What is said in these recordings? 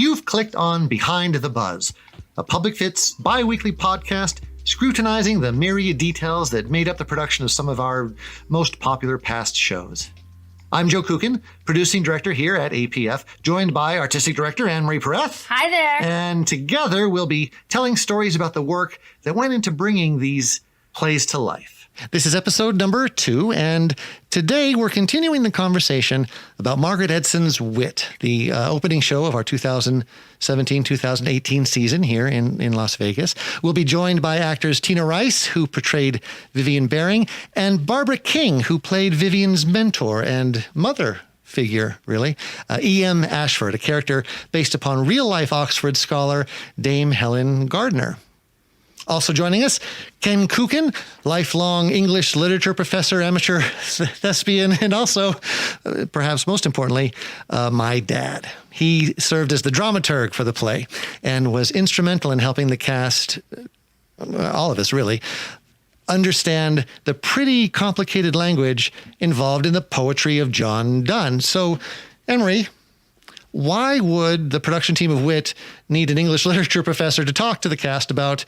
You've clicked on Behind the Buzz, a Public Fit's bi-weekly podcast scrutinizing the myriad details that made up the production of some of our most popular past shows. I'm Joe Kucan, producing director here at APF, joined by artistic director Anne-Marie Pereth. Hi there. And together we'll be telling stories about the work that went into bringing these plays to life. This is episode number 2, and today we're continuing the conversation about Margaret Edson's Wit, the opening show of our 2017-2018 season here in Las Vegas. We'll be joined by actors Tina Rice, who portrayed Vivian Baring, and Barbara King, who played Vivian's mentor and mother figure, really, E.M. Ashford, a character based upon real-life Oxford scholar Dame Helen Gardner. Also joining us, Ken Kucan, lifelong English literature professor, amateur thespian, and also, perhaps most importantly, my dad. He served as the dramaturg for the play and was instrumental in helping the cast, all of us really, understand the pretty complicated language involved in the poetry of John Donne. So, Anne-Marie, why would the production team of Wit need an English literature professor to talk to the cast about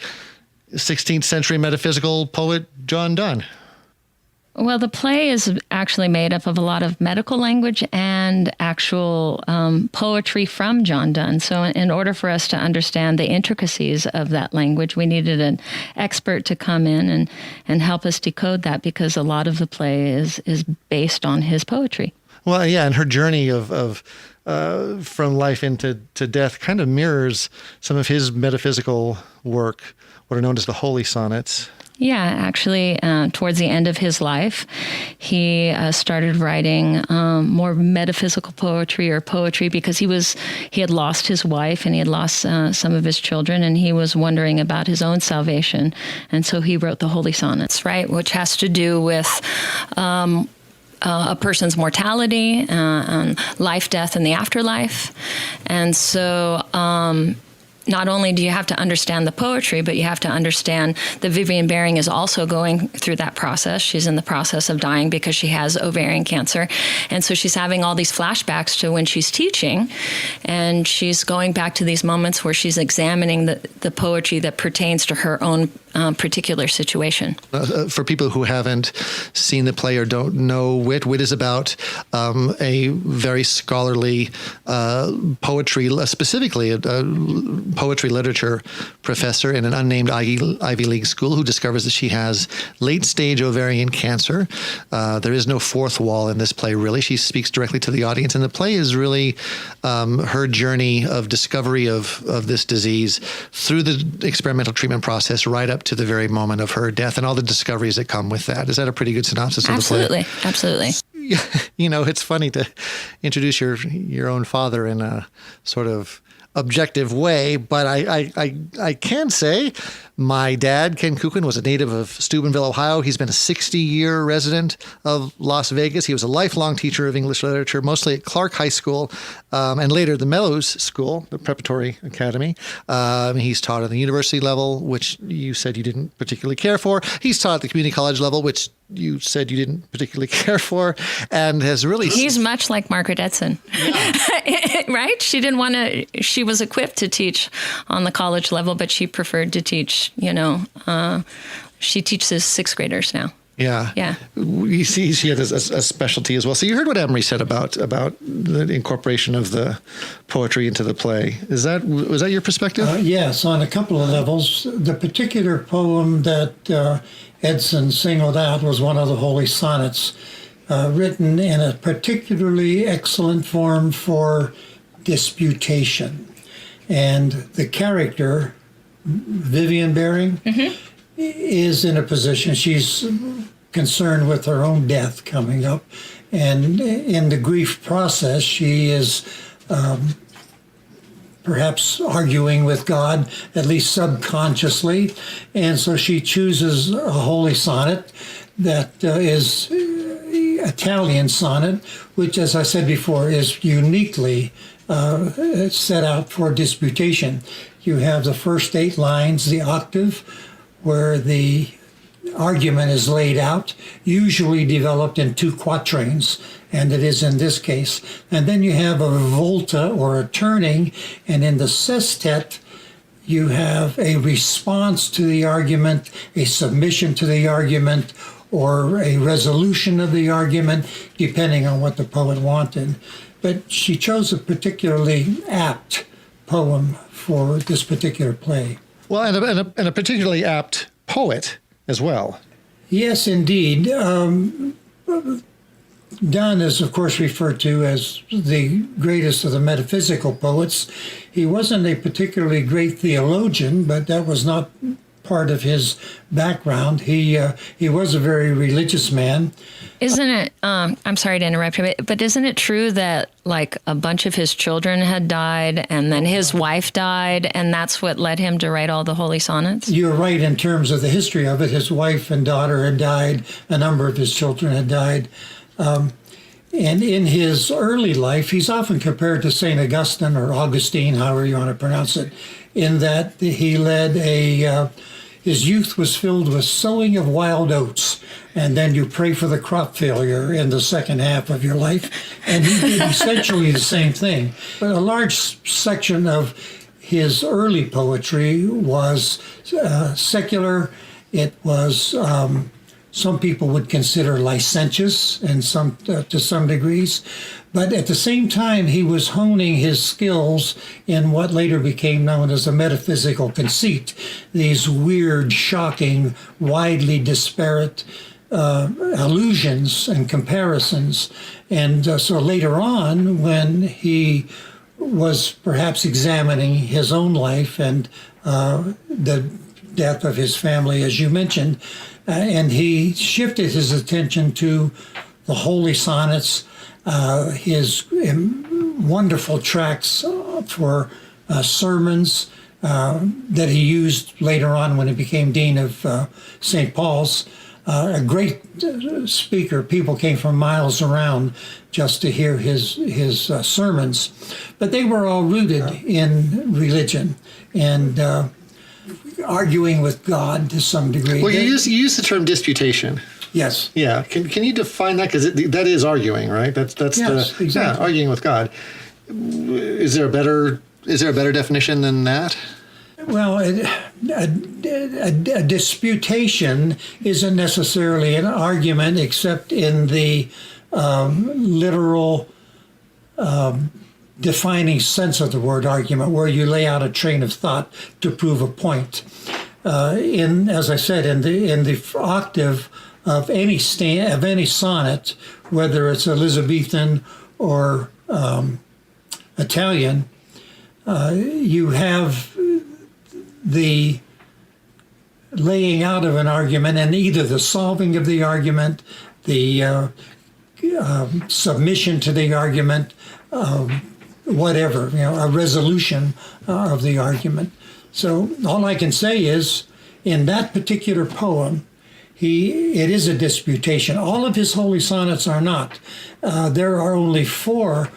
16th century metaphysical poet John Donne? Well, the play is actually made up of a lot of medical language and actual poetry from John Donne. So in order for us to understand the intricacies of that language, we needed an expert to come in and help us decode that, because a lot of the play is based on his poetry. Well, yeah, and her journey of from life into death kind of mirrors some of his metaphysical work, what are known as the holy sonnets. Yeah, actually, towards the end of his life, he started writing more metaphysical poetry, or poetry, because he had lost his wife and he had lost some of his children, and he was wondering about his own salvation. And so he wrote the holy sonnets, right, which has to do with a person's mortality, life, death, and the afterlife. And so not only do you have to understand the poetry, but you have to understand that Vivian Baring is also going through that process. She's in the process of dying because she has ovarian cancer. And so she's having all these flashbacks to when she's teaching, and she's going back to these moments where she's examining the poetry that pertains to her own particular situation. For people who haven't seen the play or don't know Wit is about a very scholarly poetry, specifically a poetry literature professor in an unnamed Ivy League school who discovers that she has late-stage ovarian cancer. There is no fourth wall in this play, really. She speaks directly to the audience, and the play is really her journey of discovery of this disease through the experimental treatment process right up to the very moment of her death and all the discoveries that come with that. Is that a pretty good synopsis of the play? Absolutely. You know, it's funny to introduce your own father in a sort of objective way, but I can say my dad, Ken Kucan, was a native of Steubenville, Ohio. He's been a 60-year resident of Las Vegas. He was a lifelong teacher of English literature, mostly at Clark High School, and later the Mellows School, the preparatory academy. He's taught at the university level, which you said you didn't particularly care for. He's taught at the community college level, which you said you didn't particularly care for, and has really... He's much like Margaret Edson, yeah. Right? She didn't want to... She was equipped to teach on the college level, but she preferred to teach, she teaches 6th graders now. Yeah. Yeah. You see, she had a specialty as well. So you heard what Anne-Marie said about the incorporation of the poetry into the play. Was that your perspective? Yes, on a couple of levels. The particular poem that Edson singled out was one of the holy sonnets, written in a particularly excellent form for disputation. And the character, Vivian Baring, is in a position, she's concerned with her own death coming up. And in the grief process, she is perhaps arguing with God, at least subconsciously. And so she chooses a holy sonnet that is Italian sonnet, which, as I said before, is uniquely set out for disputation. You have the first 8 lines, the octave, where the argument is laid out, usually developed in 2 quatrains, and it is in this case. And then you have a volta, or a turning, and in the sestet, you have a response to the argument, a submission to the argument, or a resolution of the argument, depending on what the poet wanted. But she chose a particularly apt poem for this particular play. Well, and a particularly apt poet as well. Yes, indeed. Donne is, of course, referred to as the greatest of the metaphysical poets. He wasn't a particularly great theologian, but that was not part of his background. He was a very religious man. Isn't it, I'm sorry to interrupt you, but isn't it true that like a bunch of his children had died and then his wife died, and that's what led him to write all the holy sonnets? You're right in terms of the history of it. His wife and daughter had died. A number of his children had died. And in his early life, he's often compared to St. Augustine or Augustine, however you want to pronounce it, in that he led his youth was filled with sowing of wild oats, and then you pray for the crop failure in the second half of your life. And he did essentially the same thing. But a large section of his early poetry was secular. It was some people would consider licentious, and some to some degrees. But at the same time, he was honing his skills in what later became known as a metaphysical conceit, these weird, shocking, widely disparate allusions and comparisons. And so later on, when he was perhaps examining his own life and the death of his family, as you mentioned, and he shifted his attention to the holy sonnets, his wonderful tracts for sermons that he used later on when he became dean of St. Paul's. A great speaker. People came from miles around just to hear his sermons. But they were all rooted in religion and arguing with God to some degree. Well, you use the term disputation. Yes. Yeah. Can you define that? Because that is arguing, right? That's yes, exactly. Yeah, arguing with God. Is there a better definition than that? Well, a disputation isn't necessarily an argument, except in the literal defining sense of the word argument, where you lay out a train of thought to prove a point. As I said, in the octave of any sonnet, whether it's Elizabethan or Italian, you have the laying out of an argument, and either the solving of the argument, the submission to the argument, whatever, a resolution of the argument. So all I can say is, in that particular poem, it is a disputation. All of his holy sonnets are not. There are only 4,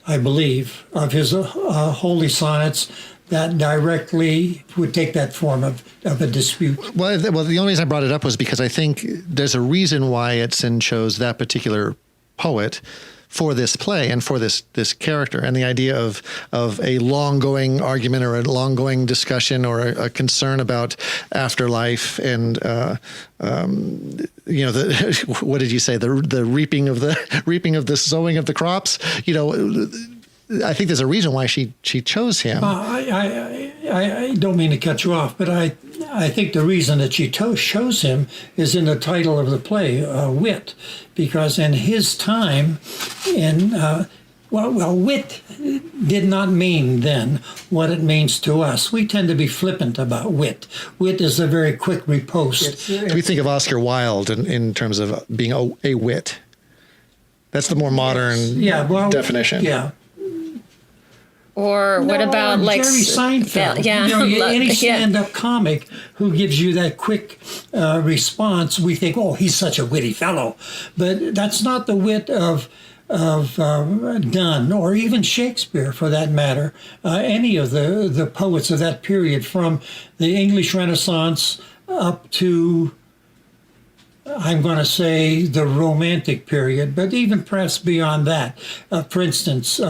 I believe, of his holy sonnets that directly would take that form of a dispute. Well, the only reason I brought it up was because I think there's a reason why Edson chose that particular poet for this play and for this character, and the idea of a long-going argument or a long-going discussion or a concern about afterlife and what did you say, the reaping of the sowing of the crops. I think there's a reason why she chose him. I don't mean to cut you off, but I think the reason that she chose him is in the title of the play, Wit, because in his time, wit did not mean then what it means to us. We tend to be flippant about wit. Wit is a very quick riposte. We think of Oscar Wilde in terms of being a wit. That's the more modern definition. Yeah. Or what about like Jerry Seinfeld? Any stand-up comic who gives you that quick response, we think, "Oh, he's such a witty fellow," but that's not the wit of Donne or even Shakespeare, for that matter. Any of the poets of that period, from the English Renaissance up to I'm going to say the Romantic period, but even perhaps beyond that. For instance,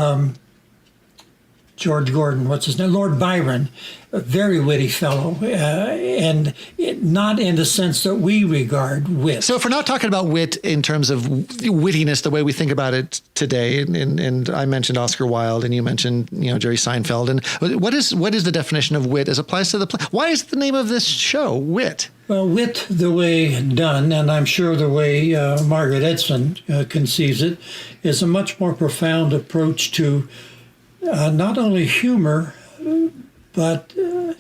George Gordon, what's his name? Lord Byron, a very witty fellow, not in the sense that we regard wit. So if we're not talking about wit in terms of wittiness, the way we think about it today, and I mentioned Oscar Wilde, and you mentioned Jerry Seinfeld, and what is the definition of wit as applies to the play? Why is the name of this show Wit? Well, wit, the way done, and I'm sure the way Margaret Edson conceives it, is a much more profound approach to not only humor, but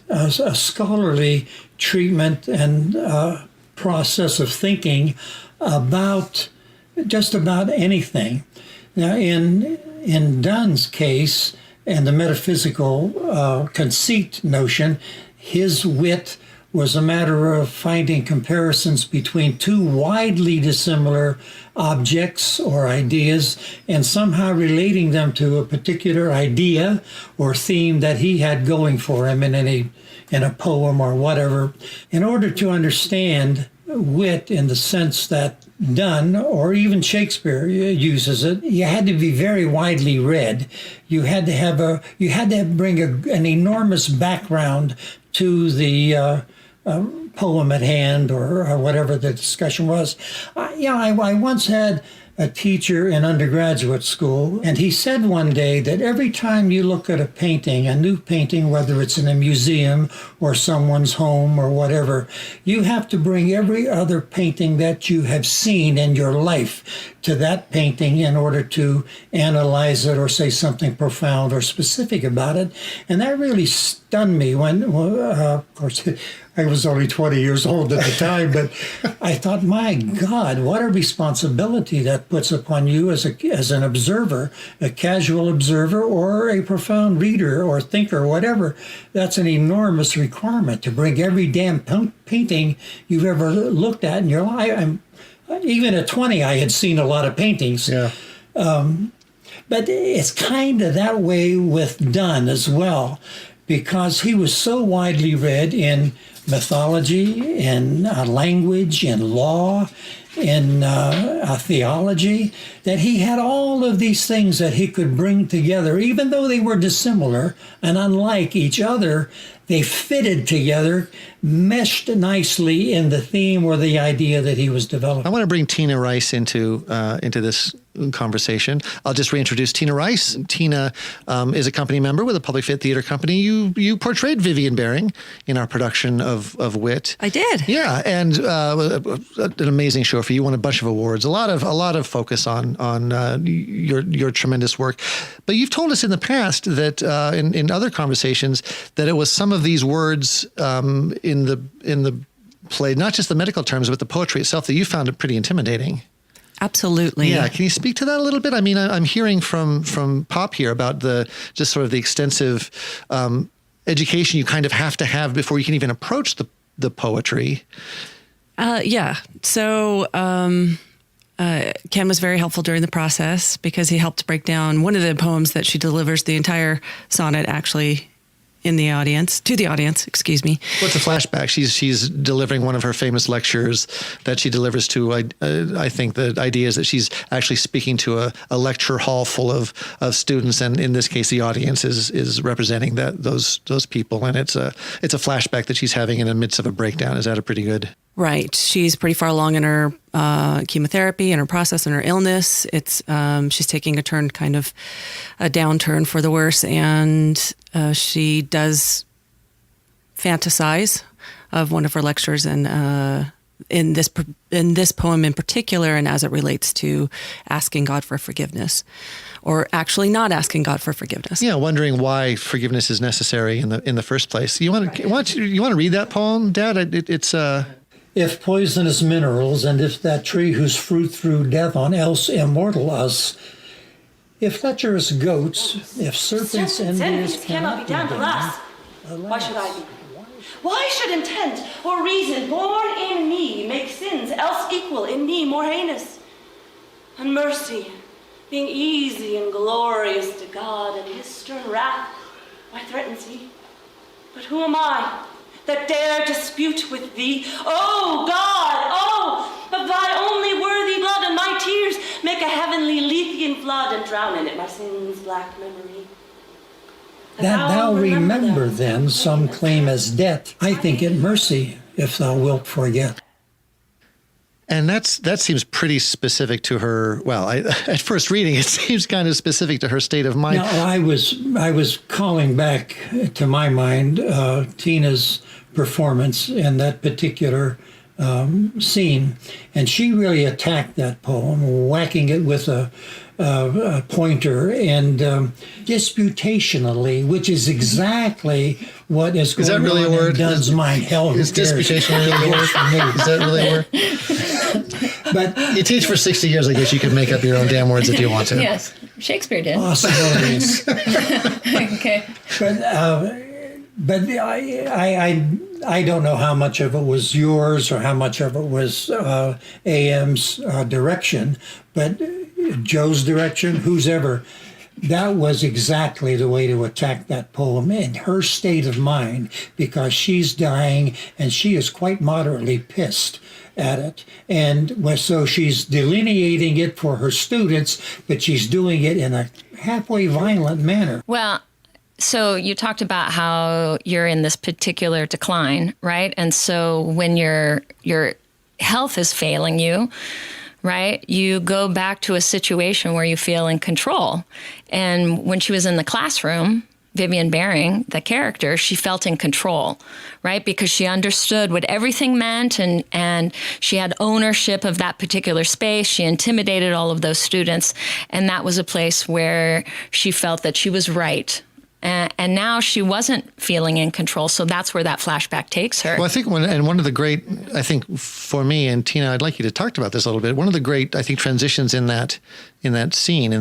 a scholarly treatment and process of thinking about just about anything. Now, in Donne's case, and the metaphysical conceit notion, his wit was a matter of finding comparisons between two widely dissimilar objects or ideas and somehow relating them to a particular idea or theme that he had going for him in a poem or whatever. In order to understand wit in the sense that Donne or even Shakespeare uses it, you had to be very widely read. You had to bring an enormous background to the poem at hand or whatever the discussion was. I once had a teacher in undergraduate school, and he said one day that every time you look at a painting, a new painting, whether it's in a museum or someone's home or whatever, you have to bring every other painting that you have seen in your life to that painting in order to analyze it or say something profound or specific about it. And that really stunned me when, of course, I was only 20 years old at the time, but I thought, my God, what a responsibility that puts upon you as an observer, a casual observer or a profound reader or thinker, whatever. That's an enormous requirement to bring every damn painting you've ever looked at in your life. Even at 20, I had seen a lot of paintings. Yeah. But it's kind of that way with Donne as well, because he was so widely read in mythology, in language, in law, in theology, that he had all of these things that he could bring together, even though they were dissimilar and unlike each other. They fitted together, meshed nicely in the theme or the idea that he was developing. I want to bring Tina Rice into this conversation. I'll just reintroduce Tina Rice. Tina is a company member with a Public Fit Theater company. You portrayed Vivian Baring in our production of Wit. I did. Yeah, and an amazing show for you. Won a bunch of awards. A lot of focus on your tremendous work. But you've told us in the past that in other conversations that it was some of these words in the play, not just the medical terms, but the poetry itself, that you found it pretty intimidating. Absolutely. Yeah. Can you speak to that a little bit? I mean, I'm hearing from Pop here about the extensive education you kind of have to have before you can even approach the poetry. Yeah. So Ken was very helpful during the process because he helped break down one of the poems that she delivers the entire sonnet actually to the audience, excuse me. What's a flashback? She's delivering one of her famous lectures that she delivers to, I think the idea is that she's actually speaking to a lecture hall full of students. And in this case, the audience is representing those people. And it's a flashback that she's having in the midst of a breakdown. Is that a pretty good? Right. She's pretty far along in her chemotherapy and her process and her illness. It's she's taking a downturn for the worse, and she does fantasize of one of her lectures, and in this poem in particular, and as it relates to asking God for forgiveness, or actually not asking God for forgiveness. Yeah, wondering why forgiveness is necessary in the first place. You want to read that poem, Dad? It's If poisonous minerals, and if that tree whose fruit threw death on else immortal us, if lecherous goats, if serpents envious cannot be done to us, why should I be? Why should intent or reason born in me make sins else equal in me more heinous? And mercy, being easy and glorious to God, and his stern wrath, why threatens he? But who am I that dare dispute with thee? Oh God, oh, of of thy only worthy blood, and my tears make a heavenly Lethean flood, and drown in it my sin's black memory. That thou remember then some claim as debt, I think it mercy if thou wilt forget. And that seems pretty specific to her. Well, at first reading, it seems kind of specific to her state of mind. Now, I was calling back to my mind Tina's performance in that particular scene, and she really attacked that poem, whacking it with a pointer and disputationally, which is exactly what is going really on a word? in Donne's mind. Hell, who Is cares? disputation really a word? Is that really a word? But You teach for 60 years, I guess you could make up your own damn words if you want to. Yes, Shakespeare did. possibilities. Okay. But I don't know how much of it was yours or how much of it was AM's direction, but Joe's direction, whose ever, that was exactly the way to attack that poem in her state of mind, because she's dying and she is quite moderately pissed at it. And so she's delineating it for her students, but she's doing it in a halfway violent manner. Well, so you talked about how you're in this particular decline, right? And so when your health is failing you, right, you go back to a situation where you feel in control. And when she was in the classroom, Vivian Baring, the character, she felt in control, right? Because she understood what everything meant, and she had ownership of that particular space. She intimidated all of those students. And that was a place where she felt that she was right. And now she wasn't feeling in control, so that's where that flashback takes her. Well, I think one of the great, I think for me, and Tina, I'd like you to talk about this a little bit. One of the great, I think, transitions in that scene, in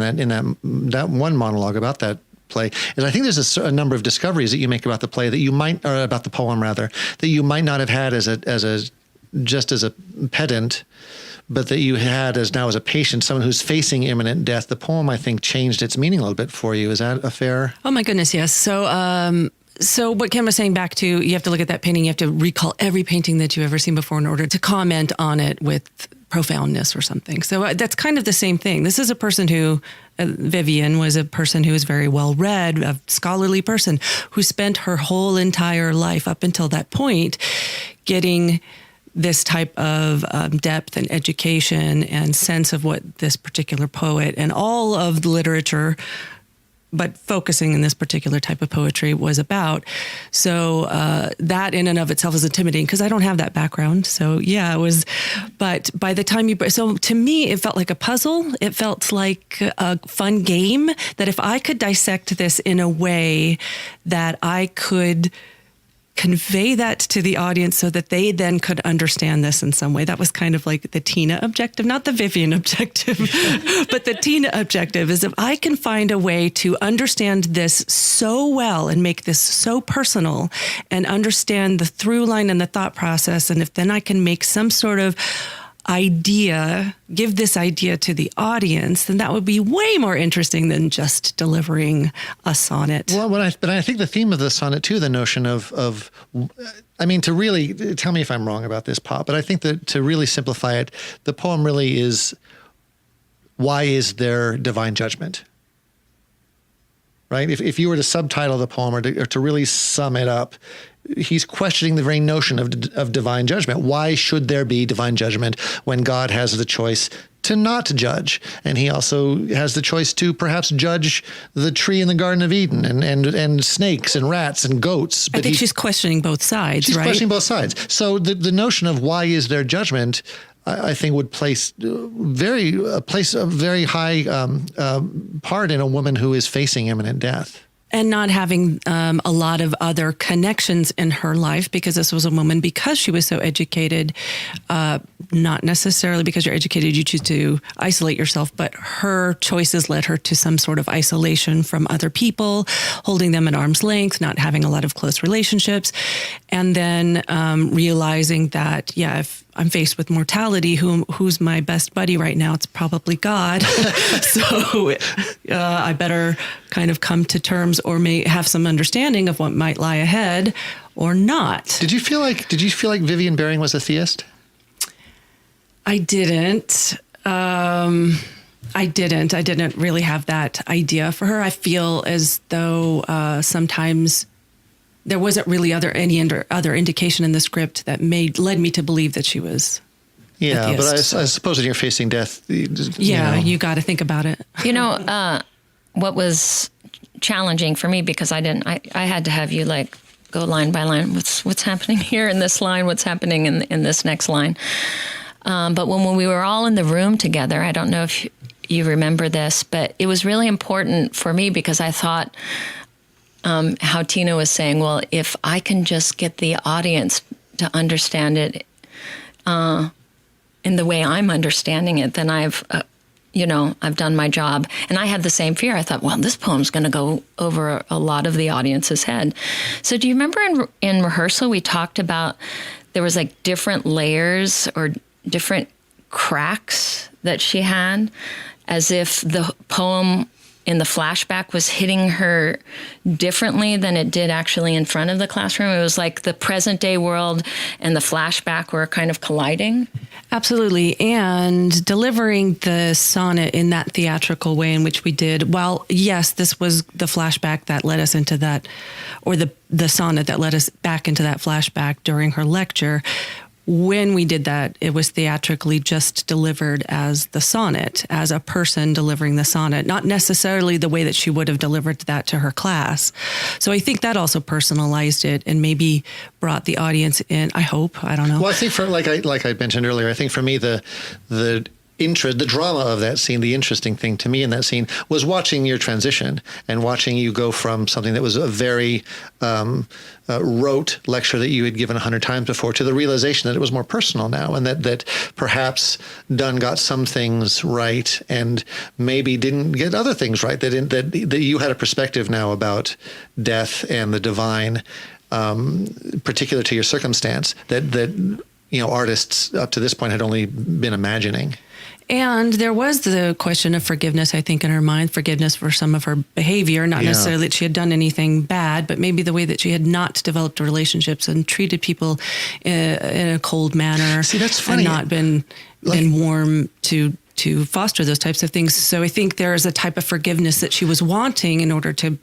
that one monologue about that play, is I think there's a number of discoveries that you make about the play that you might, or about the poem rather, that you might not have had as a pedant, but that you had as a patient, someone who's facing imminent death. The poem, I think, changed its meaning a little bit for you. Is that a fair? Oh my goodness, yes. So what Ken was saying back to, you have to look at that painting, you have to recall every painting that you've ever seen before in order to comment on it with profoundness or something. So that's kind of the same thing. This is a person who, Vivian was a person who was very well read, a scholarly person who spent her whole entire life up until that point getting this type of depth and education and sense of what this particular poet and all of the literature, but focusing in this particular type of poetry, was about. So that in and of itself is intimidating because I don't have that background. So yeah, it was, but by the time so to me, it felt like a puzzle. It felt like a fun game that if I could dissect this in a way that I could convey that to the audience so that they then could understand this in some way. That was kind of like the Tina objective, not the Vivian objective, but the Tina objective is if I can find a way to understand this so well and make this so personal and understand the through line and the thought process, and if then I can make some sort of idea, give this idea to the audience, then that would be way more interesting than just delivering a sonnet. Well, but I think the theme of the sonnet too, the notion of, I mean, to really, tell me if I'm wrong about this, Pop, but I think that to really simplify it, the poem really is, why is there divine judgment? Right? If you were to subtitle the poem or to really sum it up, he's questioning the very notion of divine judgment. Why should there be divine judgment when God has the choice to not judge? And he also has the choice to perhaps judge the tree in the Garden of Eden and snakes and rats and goats. But I think she's questioning both sides, she's right? questioning both sides. So the notion of why is there judgment, I think would place a very high part in a woman who is facing imminent death. And not having a lot of other connections in her life, because this was a woman, because she was so educated, not necessarily because you're educated, you choose to isolate yourself, but her choices led her to some sort of isolation from other people, holding them at arm's length, not having a lot of close relationships. And then realizing that, yeah, if I'm faced with mortality, who's my best buddy right now? It's probably God. So I better kind of come to terms or may have some understanding of what might lie ahead or not. Did you feel like Vivian Baring was a theist? I didn't. I didn't really have that idea for her. I feel as though sometimes there wasn't really any other indication in the script that led me to believe that she was. Yeah, atheist. but I suppose when you're facing death, you got to think about it. What was challenging for me, because I had to have you like go line by line. What's happening here in this line? What's happening in this next line? But when we were all in the room together, I don't know if you remember this, but it was really important for me because I thought how Tina was saying, well, if I can just get the audience to understand it in the way I'm understanding it, then I've done my job. And I had the same fear. I thought, well, this poem's going to go over a lot of the audience's head. So do you remember in rehearsal, we talked about there was like different layers or different cracks that she had, as if the poem in the flashback was hitting her differently than it did actually in front of the classroom. It was like the present day world and the flashback were kind of colliding. Absolutely. And delivering the sonnet in that theatrical way in which we did, while yes, this was the flashback that led us into that, or the sonnet that led us back into that flashback during her lecture, when we did that, it was theatrically just delivered as the sonnet, as a person delivering the sonnet, not necessarily the way that she would have delivered that to her class. So I think that also personalized it and maybe brought the audience in. I hope. I don't know. Well, I think for like I mentioned earlier, I think for me the drama of that scene, the interesting thing to me in that scene was watching your transition and watching you go from something that was a very rote lecture that you had given 100 times before to the realization that it was more personal now, and that perhaps Donne got some things right and maybe didn't get other things right, that you had a perspective now about death and the divine, particular to your circumstance, that artists up to this point had only been imagining. And there was the question of forgiveness, I think, in her mind, forgiveness for some of her behavior, not necessarily that she had done anything bad, but maybe the way that she had not developed relationships and treated people in a cold manner. See, that's funny. And not been warm to foster those types of things. So I think there is a type of forgiveness that she was wanting in order to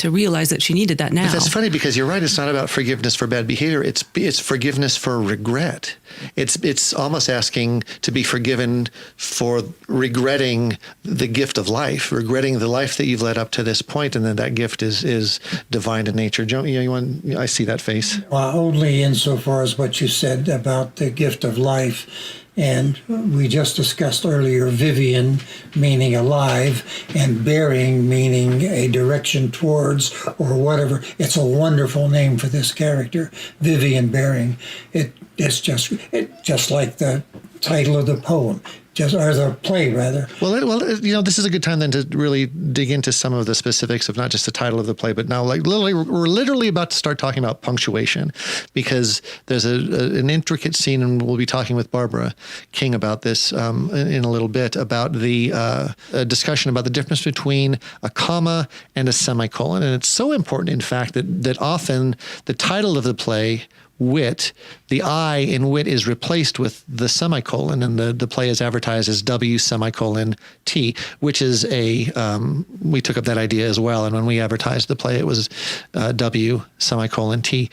realize that she needed that now. But that's funny because you're right. It's not about forgiveness for bad behavior. It's forgiveness for regret. It's almost asking to be forgiven for regretting the gift of life, regretting the life that you've led up to this point, and then that gift is divine in nature. I see that face. Well, only insofar as what you said about the gift of life. And we just discussed earlier Vivian meaning alive and bearing meaning a direction towards or whatever. It's a wonderful name for this character, Vivian Bearing. It's just like the title of the poem. Or the play, rather. Well, this is a good time then to really dig into some of the specifics of not just the title of the play, but now, we're literally about to start talking about punctuation, because there's an intricate scene, and we'll be talking with Barbara King about this in a little bit, about the discussion about the difference between a comma and a semicolon. And it's so important, in fact, that often the title of the play, Wit, the I in wit is replaced with the semicolon, and the play is advertised as W semicolon T, which is we took up that idea as well. And when we advertised the play, it was W semicolon T.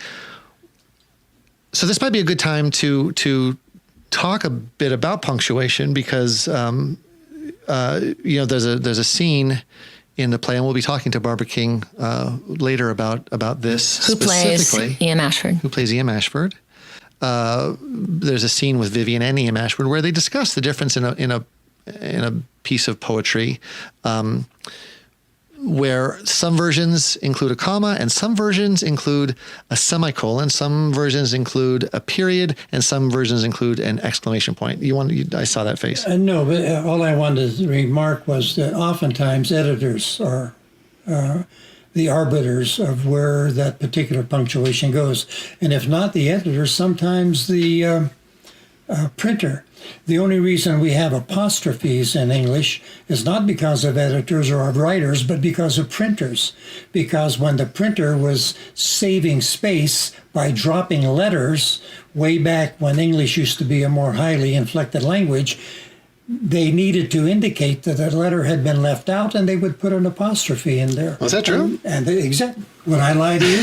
So this might be a good time to talk a bit about punctuation, because there's a scene in the play, and we'll be talking to Barbara King later about this. Who plays E.M. Ashford. Who plays E.M. Ashford. There's a scene with Vivian and E.M. Ashford where they discuss the difference in a piece of poetry, where some versions include a comma and some versions include a semicolon, some versions include a period, and some versions include an exclamation point. I saw that face. No, but all I wanted to remark was that oftentimes editors are the arbiters of where that particular punctuation goes. And if not the editors, sometimes the printer. The only reason we have apostrophes in English is not because of editors or of writers, but because of printers. Because when the printer was saving space by dropping letters, way back when English used to be a more highly inflected language, they needed to indicate that a letter had been left out, and they would put an apostrophe in there. Was that true? Would I lie to you?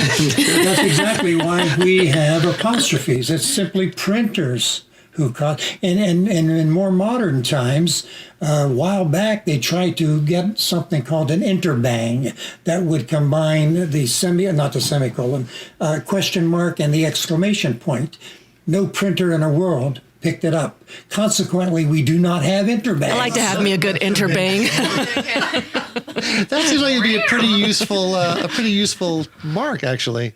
That's exactly why we have apostrophes. It's simply printers who caught. And in more modern times, a while back, they tried to get something called an interbang that would combine the not the semicolon, question mark and the exclamation point. No printer in the world picked it up. Consequently, we do not have interbangs. I like to have me a good interbang. That seems like it'd be a pretty useful mark, actually.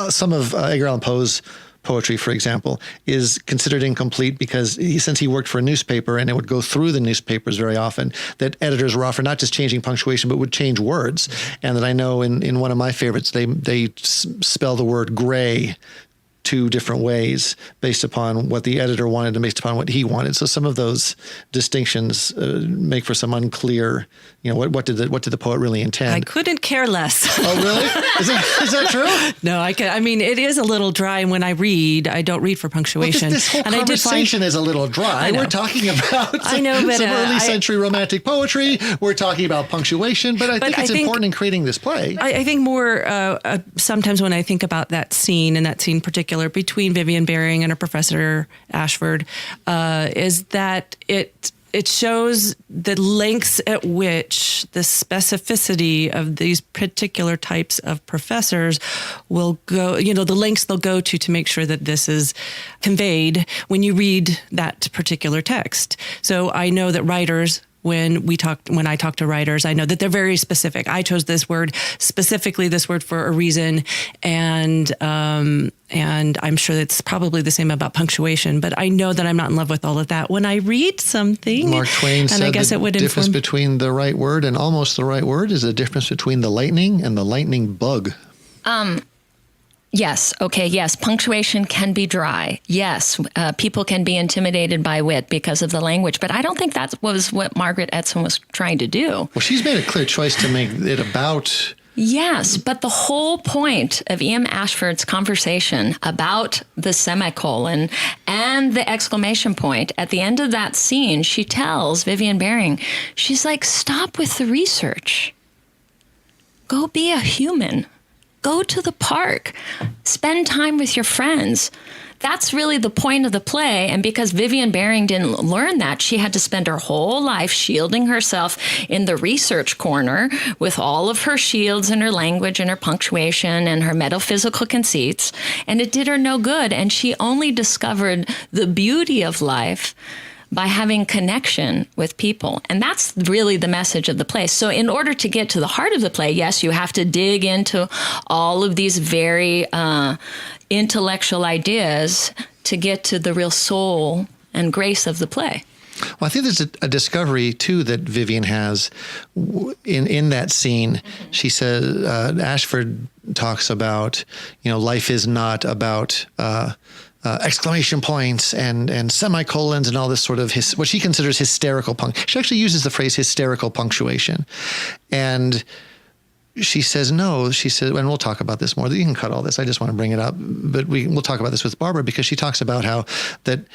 Some of Edgar Allan Poe's poetry, for example, is considered incomplete because since he worked for a newspaper and it would go through the newspapers very often, that editors were often not just changing punctuation, but would change words. And that I know in one of my favorites, they spell the word gray two different ways based upon what the editor wanted and based upon what he wanted. So some of those distinctions make for some unclear, what did the poet really intend? I couldn't care less. Oh, really? Is that true? No, I mean, it is a little dry. And when I read, I don't read for punctuation. Well, this whole conversation is a little dry. We're talking about some early century romantic poetry. We're talking about punctuation, but I think it's important in creating this play. I think more sometimes when I think about that scene particular between Vivian Baring and her professor Ashford, is that it shows the lengths at which the specificity of these particular types of professors will go, the lengths they'll go to make sure that this is conveyed when you read that particular text. So I know that writers, when I talk to writers, I know that they're very specific. I chose this word, specifically this word, for a reason, and I'm sure it's probably the same about punctuation. But I know that I'm not in love with all of that when I read something. Mark Twain said the difference between the right word and almost the right word is the difference between the lightning and the lightning bug. Yes. Okay. Yes. Punctuation can be dry. Yes. People can be intimidated by wit because of the language, but I don't think that was what Margaret Edson was trying to do. Well, she's made a clear choice to make it about... Yes, but the whole point of E.M. Ashford's conversation about the semicolon and the exclamation point, at the end of that scene, she tells Vivian Baring, she's like, stop with the research. Go be a human. Go to the park. Spend time with your friends. That's really the point of the play. And because Vivian Baring didn't learn that, she had to spend her whole life shielding herself in the research corner with all of her shields and her language and her punctuation and her metaphysical conceits. And it did her no good. And she only discovered the beauty of life by having connection with people. And that's really the message of the play. So in order to get to the heart of the play, yes, you have to dig into all of these very intellectual ideas to get to the real soul and grace of the play. Well, I think there's a discovery, too, that Vivian has in that scene. She says, Ashford talks about, life is not about exclamation points and semicolons and all this sort of what she considers hysterical she actually uses the phrase hysterical punctuation. And she says, no, she says, and we'll talk about this more. You can cut all this. I just want to bring it up. But we'll talk about this with Barbara because she talks about how that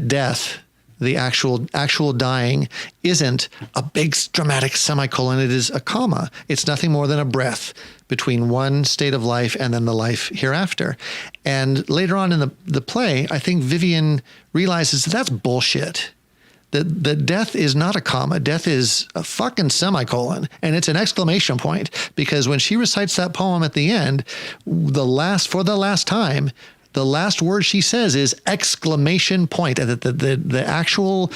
death, the actual dying, isn't a big dramatic semicolon. It is a comma. It's nothing more than a breath between one state of life and then the life hereafter. And later on in the play, I think Vivian realizes that's bullshit. That death is not a comma. Death is a fucking semicolon, and it's an exclamation point. Because when she recites that poem at the end, the last time, the last word she says is exclamation point. The actual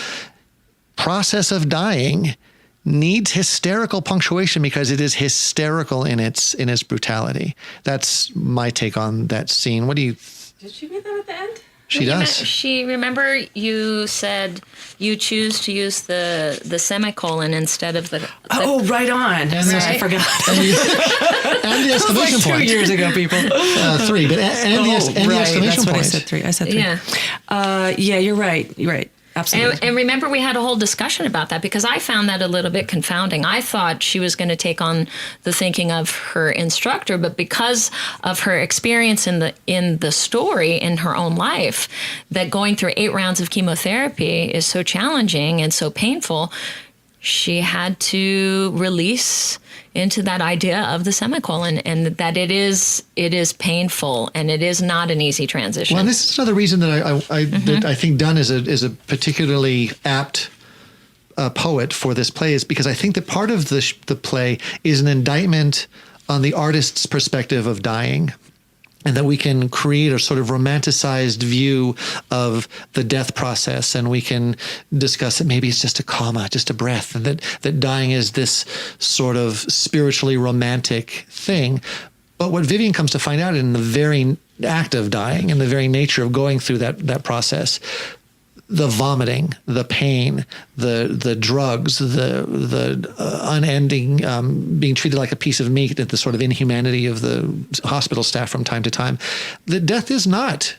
process of dying needs hysterical punctuation because it is hysterical in its brutality. That's my take on that scene. What do you? Did she read that at the end? She does. Remember you said you choose to use the semicolon instead of the right on. I forgot. And the exclamation point. 2 years ago, people. 3, but and the exclamation point. I said 3. Yeah. Yeah, you're right. You're right. Absolutely. And remember, we had a whole discussion about that because I found that a little bit confounding. I thought she was going to take on the thinking of her instructor, but because of her experience in the story in her own life, that going through 8 rounds of chemotherapy is so challenging and so painful, she had to release into that idea of the semicolon, and that it is painful and it is not an easy transition. Well, and this is another reason that that I think Donne is a particularly apt poet for this play, is because I think that part of the play is an indictment on the artist's perspective of dying, and that we can create a sort of romanticized view of the death process, and we can discuss that maybe it's just a comma, just a breath, and that dying is this sort of spiritually romantic thing. But what Vivian comes to find out in the very act of dying, and the very nature of going through that process, the vomiting, the pain, the drugs, the unending being treated like a piece of meat, the sort of inhumanity of the hospital staff from time to time, that death is not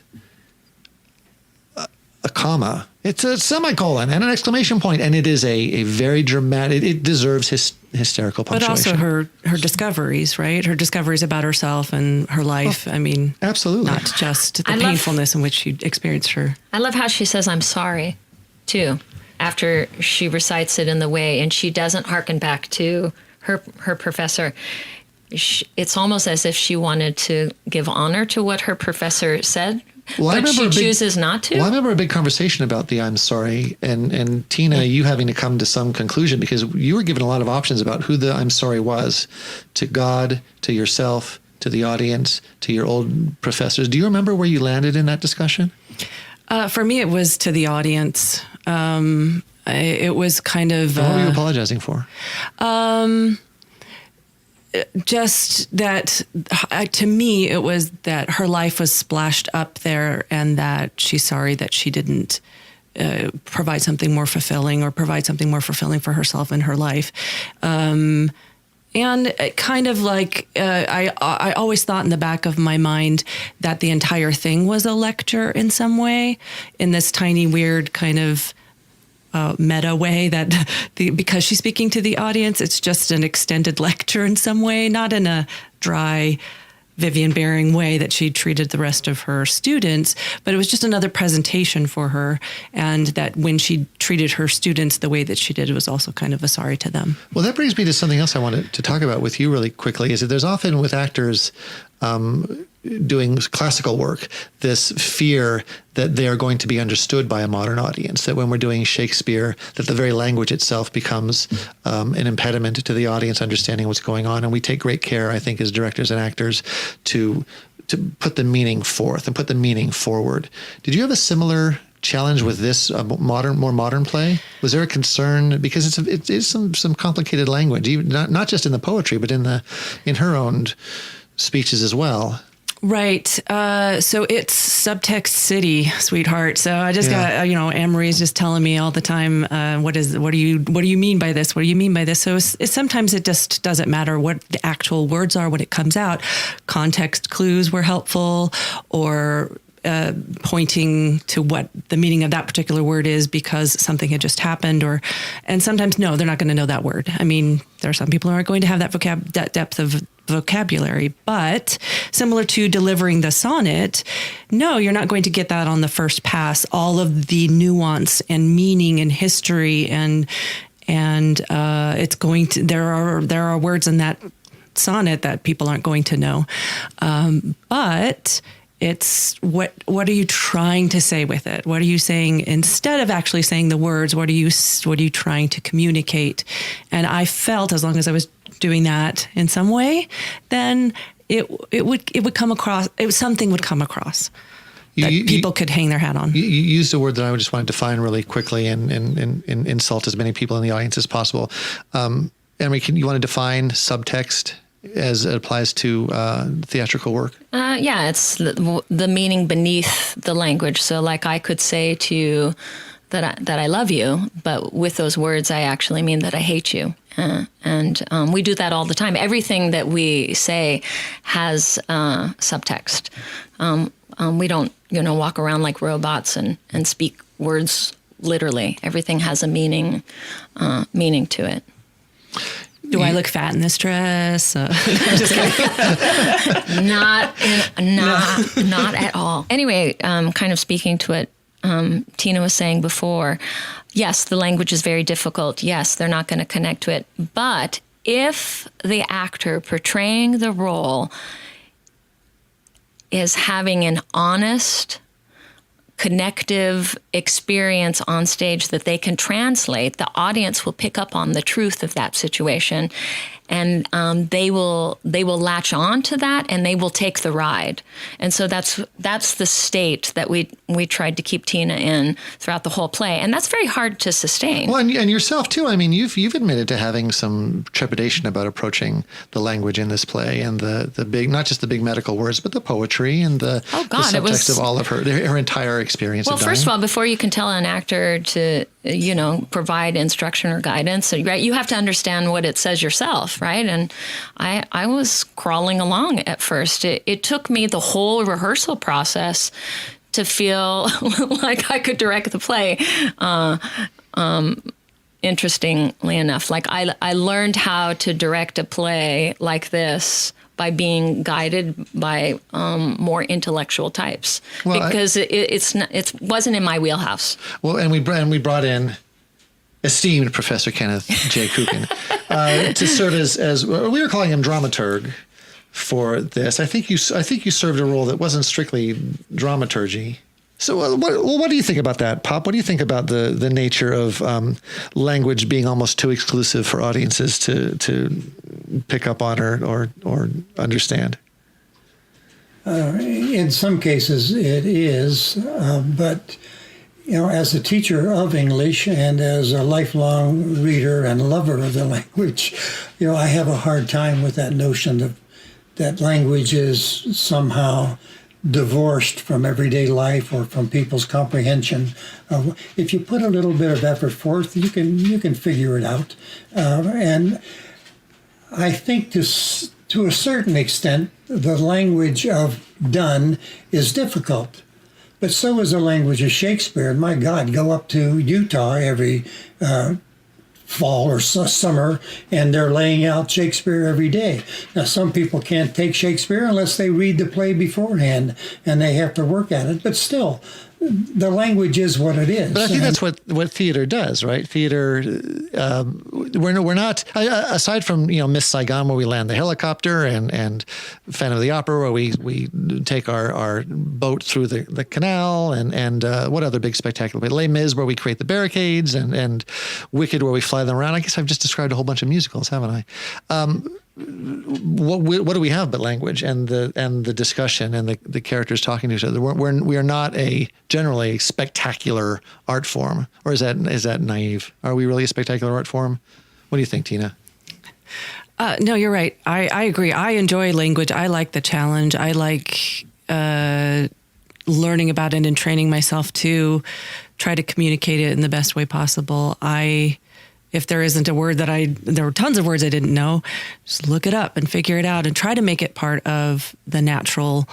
a comma. It's a semicolon and an exclamation point, and it is a very dramatic. It deserves hysterical punctuation. But also her discoveries, right? Her discoveries about herself and her life. I mean, absolutely, not just the painfulness in which she experienced her. I love how she says, "I'm sorry," too, after she recites it in the way, and she doesn't hearken back to her professor. It's almost as if she wanted to give honor to what her professor said. Well, but she chooses not to? Well, I remember a big conversation about the I'm sorry, and Tina, you having to come to some conclusion because you were given a lot of options about who the I'm sorry was, to God, to yourself, to the audience, to your old professors. Do you remember where you landed in that discussion? For me, it was to the audience. It was kind of... What were you apologizing for? Just that, to me, it was that her life was splashed up there, and that she's sorry that she didn't provide something more fulfilling, or provide something more fulfilling for herself in her life. And kind of like, I always thought in the back of my mind that the entire thing was a lecture in some way, in this tiny, weird kind of meta way, that because she's speaking to the audience, it's just an extended lecture in some way, not in a dry Vivian Baring way that she treated the rest of her students, but it was just another presentation for her. And that when she treated her students the way that she did, it was also kind of a sorry to them. Well, that brings me to something else I wanted to talk about with you really quickly, is that there's often with actors doing classical work, this fear that they are going to be understood by a modern audience, that when we're doing Shakespeare, that the very language itself becomes an impediment to the audience understanding what's going on. And we take great care, I think, as directors and actors to put the meaning forth and put the meaning forward. Did you have a similar challenge with this more modern play? Was there a concern, because it is some complicated language, even not just in the poetry, but in her own speeches as well? Right. So it's subtext city, sweetheart. So I just got, Anne-Marie's just telling me all the time, what do you mean by this? What do you mean by this? So sometimes it just doesn't matter what the actual words are when it comes out. Context clues were helpful, or pointing to what the meaning of that particular word is because something had just happened, and sometimes, no, they're not going to know that word. I mean, there are some people who aren't going to have that depth of vocabulary, but similar to delivering the sonnet, no, you're not going to get that on the first pass. All of the nuance and meaning and history and it's going to, there are words in that sonnet that people aren't going to know. But it's what are you trying to say with it? What are you saying instead of actually saying the words? What are you trying to communicate? And I felt, as long as I was doing that in some way, then it would come across. Something would come across that people could hang their hat on. You used a word that I just wanted to define really quickly and insult as many people in the audience as possible. Anne-Marie, you want to define subtext as it applies to theatrical work? Yeah, it's the meaning beneath the language. So like I could say to you that I love you, but with those words, I actually mean that I hate you. And we do that all the time. Everything that we say has subtext. We don't, walk around like robots and speak words literally. Everything has a meaning to it. Do I look fat in this dress? I'm just kidding. Not at all. Anyway, kind of speaking to what Tina was saying before, yes, the language is very difficult. Yes, they're not going to connect to it. But if the actor portraying the role is having an honest, connective experience on stage that they can translate, the audience will pick up on the truth of that situation, and they will latch on to that, and they will take the ride. And so that's the state that we tried to keep Tina in throughout the whole play, and that's very hard to sustain. Well, and yourself too. I mean, you've admitted to having some trepidation about approaching the language in this play, and the big, not just the big medical words, but the poetry and the subtext of all of her entire experience. Well, of dying. first of all, before you can tell an actor to provide instruction or guidance, right, you have to understand what it says yourself, right? And I was crawling along at first. It took me the whole rehearsal process to feel like I could direct the play. Interestingly enough, like I learned how to direct a play like this by being guided by more intellectual types, because it wasn't in my wheelhouse. Well, and we brought in esteemed Professor Kenneth J. Kucan to serve as we were calling him dramaturg for this. I think you served a role that wasn't strictly dramaturgy. So what do you think about that, Pop? What do you think about the nature of language being almost too exclusive for audiences to pick up on or understand? In some cases it is, but as a teacher of English and as a lifelong reader and lover of the language, I have a hard time with that notion that language is somehow divorced from everyday life or from people's comprehension. If you put a little bit of effort forth, you can figure it out. And I think to a certain extent, the language of Donne is difficult, but so is the language of Shakespeare. And my God, go up to Utah every fall or summer, and they're laying out Shakespeare every day. Now, some people can't take Shakespeare unless they read the play beforehand, and they have to work at it. But still, the language is what it is. But I think that's what theater does, right? Theater, we're not, aside from, Miss Saigon, where we land the helicopter, and Phantom of the Opera, where we take our boat through the canal, and what other big spectacular, Les Mis, where we create the barricades, and Wicked, where we fly them around. I guess I've just described a whole bunch of musicals, haven't I? What do we have but language and the discussion and the characters talking to each other? We are not generally a spectacular art form, or is that naive? Are we really a spectacular art form? What do you think, Tina? No, you're right. I agree. I enjoy language. I like the challenge. I like learning about it and training myself to try to communicate it in the best way possible. If there isn't a word there were tons of words I didn't know, just look it up and figure it out and try to make it part of the natural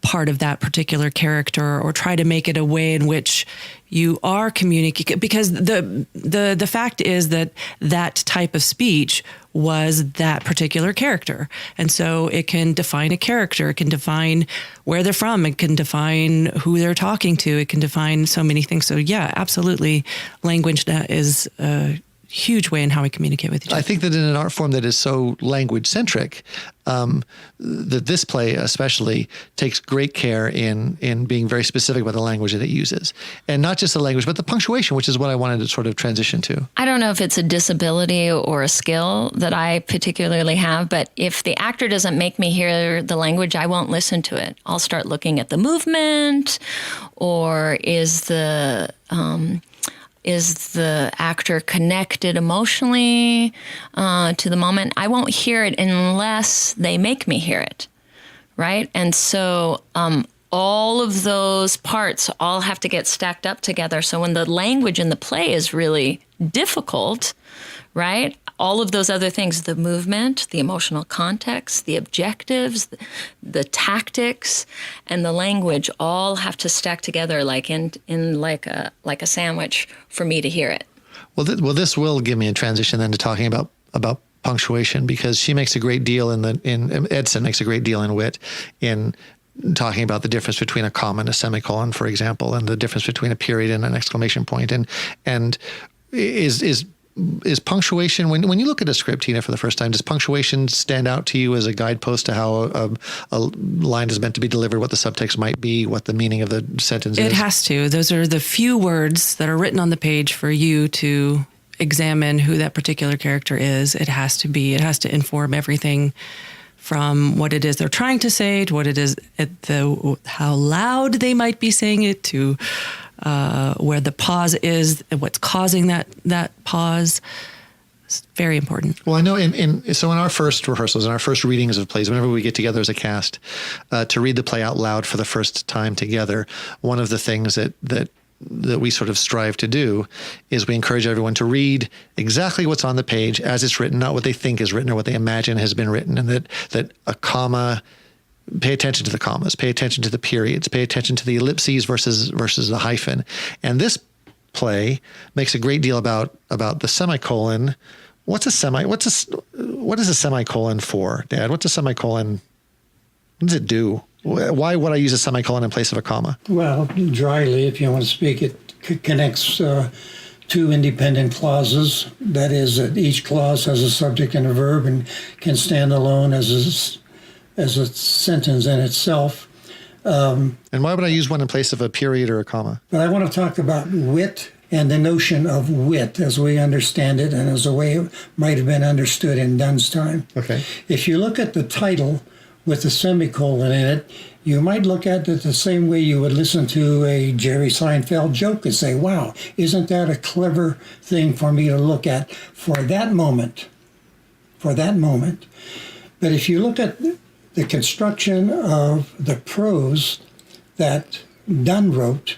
part of that particular character, or try to make it a way in which you are communicating. Because the fact is that type of speech was that particular character. And so it can define a character. It can define where they're from. It can define who they're talking to. It can define so many things. So yeah, absolutely. Language is a huge way in how we communicate with each other. I think that in an art form that is so language centric, that this play especially takes great care in being very specific about the language that it uses, and not just the language, but the punctuation, which is what I wanted to sort of transition to. I don't know if it's a disability or a skill that I particularly have, but if the actor doesn't make me hear the language, I won't listen to it. I'll start looking at the movement, or is the actor connected emotionally to the moment? I won't hear it unless they make me hear it, right? And so all of those parts all have to get stacked up together. So when the language in the play is really difficult, right, all of those other things, the movement, the emotional context, the objectives, the tactics, and the language all have to stack together like in like a sandwich for me to hear it. Well, this will give me a transition then to talking about punctuation, because she makes a great deal Edson makes a great deal in Wit in talking about the difference between a comma and a semicolon, for example, and the difference between a period and an exclamation point. And is punctuation, when you look at a script, Tina, for the first time, does punctuation stand out to you as a guidepost to how a line is meant to be delivered, what the subtext might be, what the meaning of the sentence is? It has to. Those are the few words that are written on the page for you to examine who that particular character is. It has to inform everything from what it is they're trying to say to what it is, how loud they might be saying it, to where the pause is, and what's causing that pause. It's very important. Well, I know so in our first rehearsals, in our first readings of plays, whenever we get together as a cast to read the play out loud for the first time together, one of the things that we sort of strive to do is we encourage everyone to read exactly what's on the page as it's written, not what they think is written or what they imagine has been written, and that a comma, pay attention to the commas, pay attention to the periods, pay attention to the ellipses versus the hyphen. And this play makes a great deal about the semicolon. What is a semicolon for, Dad? What's a semicolon? What does it do? Why would I use a semicolon in place of a comma? Well, dryly, if you want to speak, it connects two independent clauses. That is, that each clause has a subject and a verb and can stand alone as a sentence in itself. And why would I use one in place of a period or a comma? But I want to talk about wit and the notion of wit as we understand it and as the way it might have been understood in Donne's time. Okay. If you look at the title with the semicolon in it, you might look at it the same way you would listen to a Jerry Seinfeld joke and say, wow, isn't that a clever thing for me to look at for that moment? But if you look at the construction of the prose that Donne wrote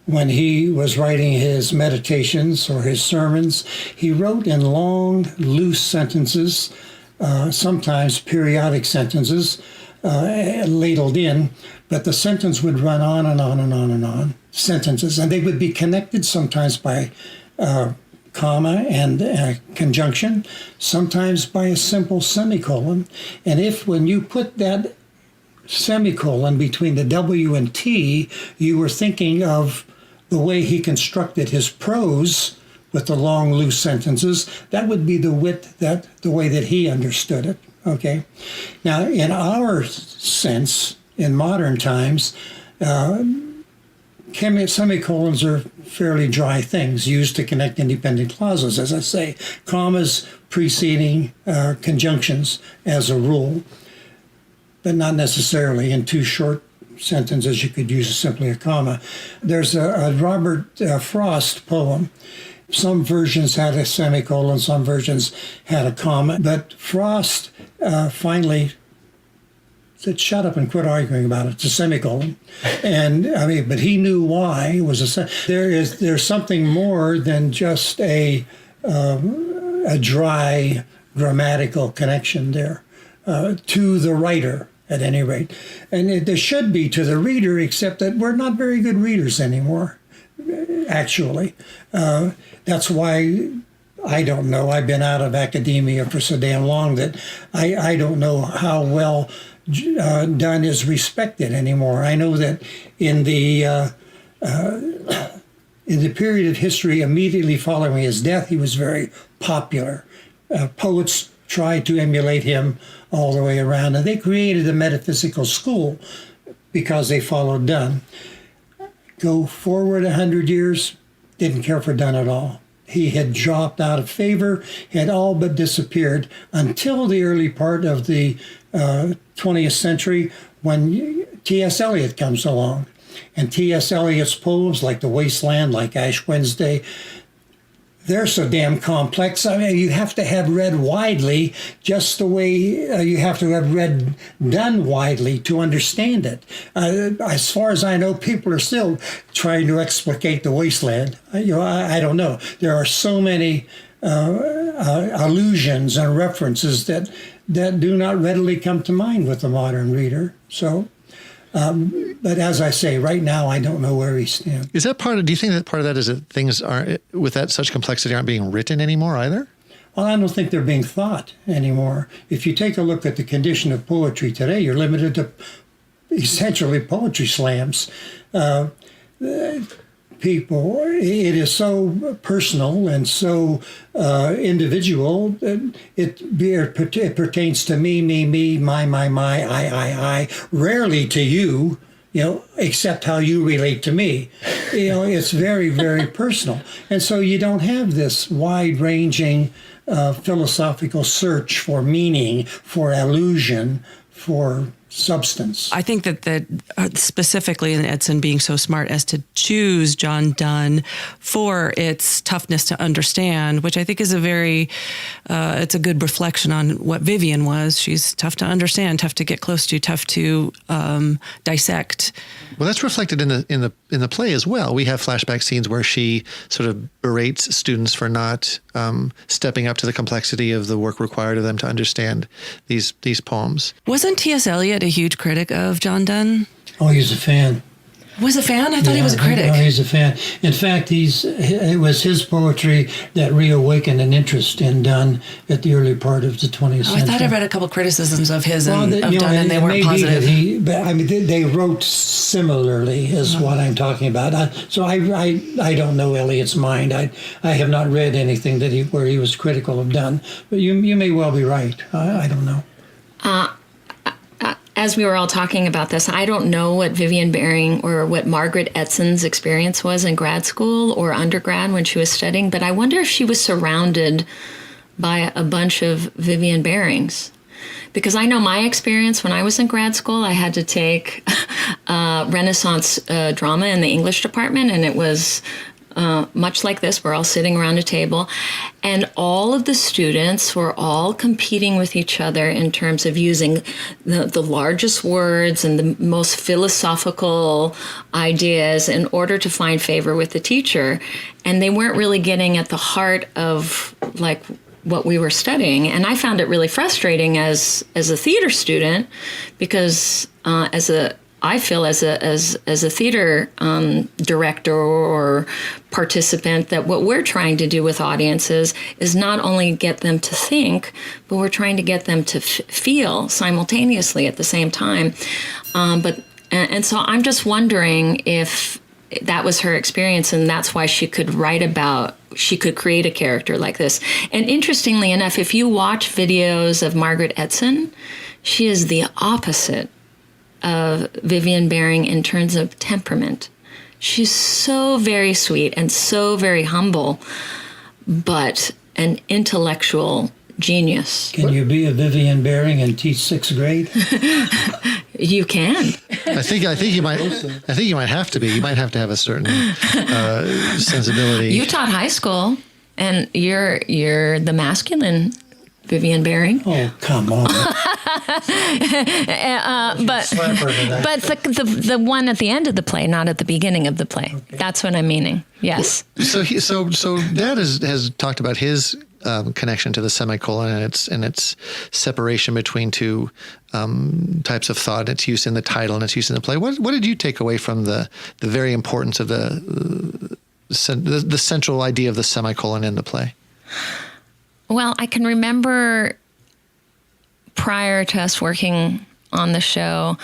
when he was writing his meditations or his sermons, he wrote in long, loose sentences, sometimes periodic sentences ladled in, but the sentence would run on and on and on and on, sentences, and they would be connected sometimes by comma and conjunction, sometimes by a simple semicolon. And if when you put that semicolon between the W and T, you were thinking of the way he constructed his prose with the long, loose sentences, that would be the wit, the way that he understood it, okay? Now, in our sense, in modern times, semicolons are fairly dry things used to connect independent clauses, as I say, commas preceding conjunctions as a rule, but not necessarily in two short sentences you could use simply a comma. There's a Robert Frost poem. Some versions had a semicolon, some versions had a comma, but Frost finally said, shut up and quit arguing about it. It's a semicolon. And I mean, but he knew why it was there's something more than just a dry grammatical connection there to the writer, at any rate. And there should be to the reader, except that we're not very good readers anymore, actually. That's why I don't know. I've been out of academia for so damn long that I don't know how well Donne is respected anymore. I know that in the period of history immediately following his death, he was very popular. Poets tried to emulate him all the way around, and they created a metaphysical school because they followed Donne. Go forward 100 years, didn't care for Donne at all. He had dropped out of favor, had all but disappeared until the early part of the 20th century when T.S. Eliot comes along. And T.S. Eliot's poems, like The Wasteland, like Ash Wednesday, they're so damn complex. I mean, you have to have read widely just the way you have to have read Donne widely to understand it. As far as I know, people are still trying to explicate The Wasteland. I don't know. There are so many allusions and references that do not readily come to mind with the modern reader. So, but as I say, right now I don't know where he stands. Is that part of? Do you think that part of that is that things aren't with that such complexity aren't being written anymore either? Well, I don't think they're being thought anymore. If you take a look at the condition of poetry today, you're limited to essentially poetry slams. People, it is so personal and so individual. It pertains to me, my, I. Rarely to you, except how you relate to me. It's very, very personal. And so you don't have this wide-ranging philosophical search for meaning, for allusion, for substance. I think that specifically in Edson being so smart as to choose John Donne for its toughness to understand, which I think is it's a good reflection on what Vivian was. She's tough to understand, tough to get close to, tough to dissect. Well, that's reflected in the play as well. We have flashback scenes where she sort of berates students for not stepping up to the complexity of the work required of them to understand these poems. Wasn't T.S. Eliot a huge critic of John Donne? Oh, he's a fan. Was a fan? I thought he was a critic. No, he's a fan. In fact, it was his poetry that reawakened an interest in Donne at the early part of the 20th century. I thought I read a couple criticisms of his of Donne, and they weren't positive. They wrote similarly, is what I'm talking about. So I don't know Eliot's mind. I have not read anything where he was critical of Donne. But you may well be right. I don't know. As we were all talking about this, I don't know what Vivian Baring or what Margaret Edson's experience was in grad school or undergrad when she was studying, but I wonder if she was surrounded by a bunch of Vivian Barings. Because I know my experience when I was in grad school, I had to take Renaissance drama in the English department, and it was much like this. We're all sitting around a table, and all of the students were all competing with each other in terms of using the largest words and the most philosophical ideas in order to find favor with the teacher. And they weren't really getting at the heart of what we were studying. And I found it really frustrating as a theater student, because I feel as a theater director or participant that what we're trying to do with audiences is not only get them to think, but we're trying to get them to feel simultaneously at the same time. And so I'm just wondering if that was her experience, and that's why she could create a character like this. And interestingly enough, if you watch videos of Margaret Edson, she is the opposite of Vivian Baring in terms of temperament. She's so very sweet and so very humble, but an intellectual genius. Can you be a Vivian Baring and teach sixth grade? You can. I think you might. I think you might have to be. You might have to have a certain sensibility. You taught high school, and you're the masculine Vivian Baring. Oh, come on. But the one at the end of the play, not at the beginning of the play. Okay. That's what I'm meaning. Yes. So Dad has talked about his connection to the semicolon and its separation between two types of thought, its use in the title and its use in the play. What did you take away from the very importance of the central idea of the semicolon in the play? Well, I can remember prior to us working on the show,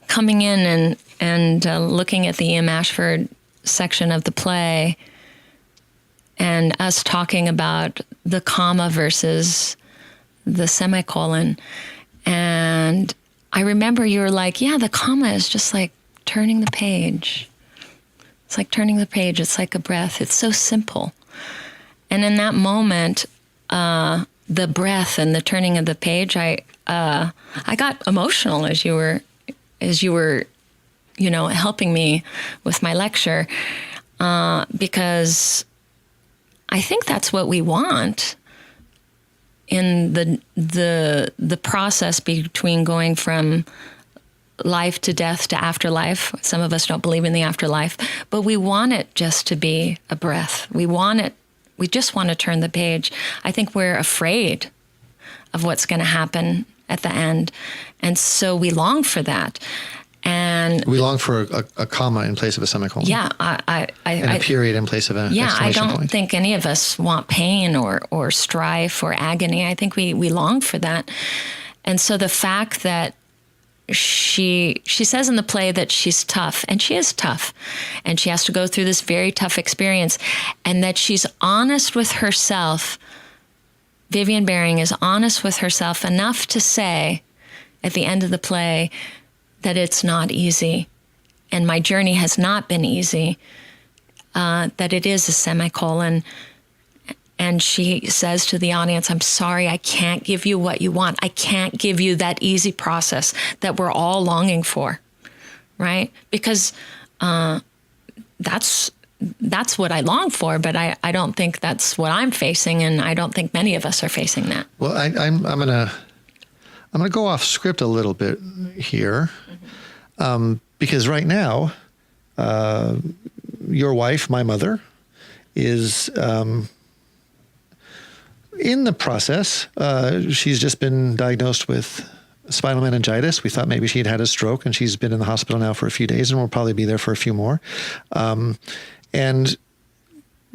coming in and looking at the E.M. Ashford section of the play, and us talking about the comma versus the semicolon. And I remember you were like, yeah, the comma is just like turning the page. It's like turning the page. It's like a breath. It's so simple. And in that moment, the breath and the turning of the page, I got emotional as you were, helping me with my lecture, because I think that's what we want in the process between going from life to death to afterlife. Some of us don't believe in the afterlife, but we want it just to be a breath. We want we just want to turn the page. I think we're afraid of what's going to happen at the end. And so we long for that. And we long for a comma in place of a semicolon. Yeah. And a period in place of an exclamation point. I don't think any of us want pain or strife or agony. I think we long for that. And so the fact that she says in the play that she's tough, and she is tough, and she has to go through this very tough experience, and that she's honest with herself. Vivian Baring is honest with herself enough to say at the end of the play that it's not easy, and my journey has not been easy, that it is a semicolon. And she says to the audience, I'm sorry, I can't give you what you want. I can't give you that easy process that we're all longing for, right? Because that's what I long for, but I don't think that's what I'm facing, and I don't think many of us are facing that. Well, I'm gonna go off script a little bit here, because right now, your wife, my mother, is in the process. She's just been diagnosed with spinal meningitis. We thought maybe she'd had a stroke, and she's been in the hospital now for a few days, and will probably be there for a few more. And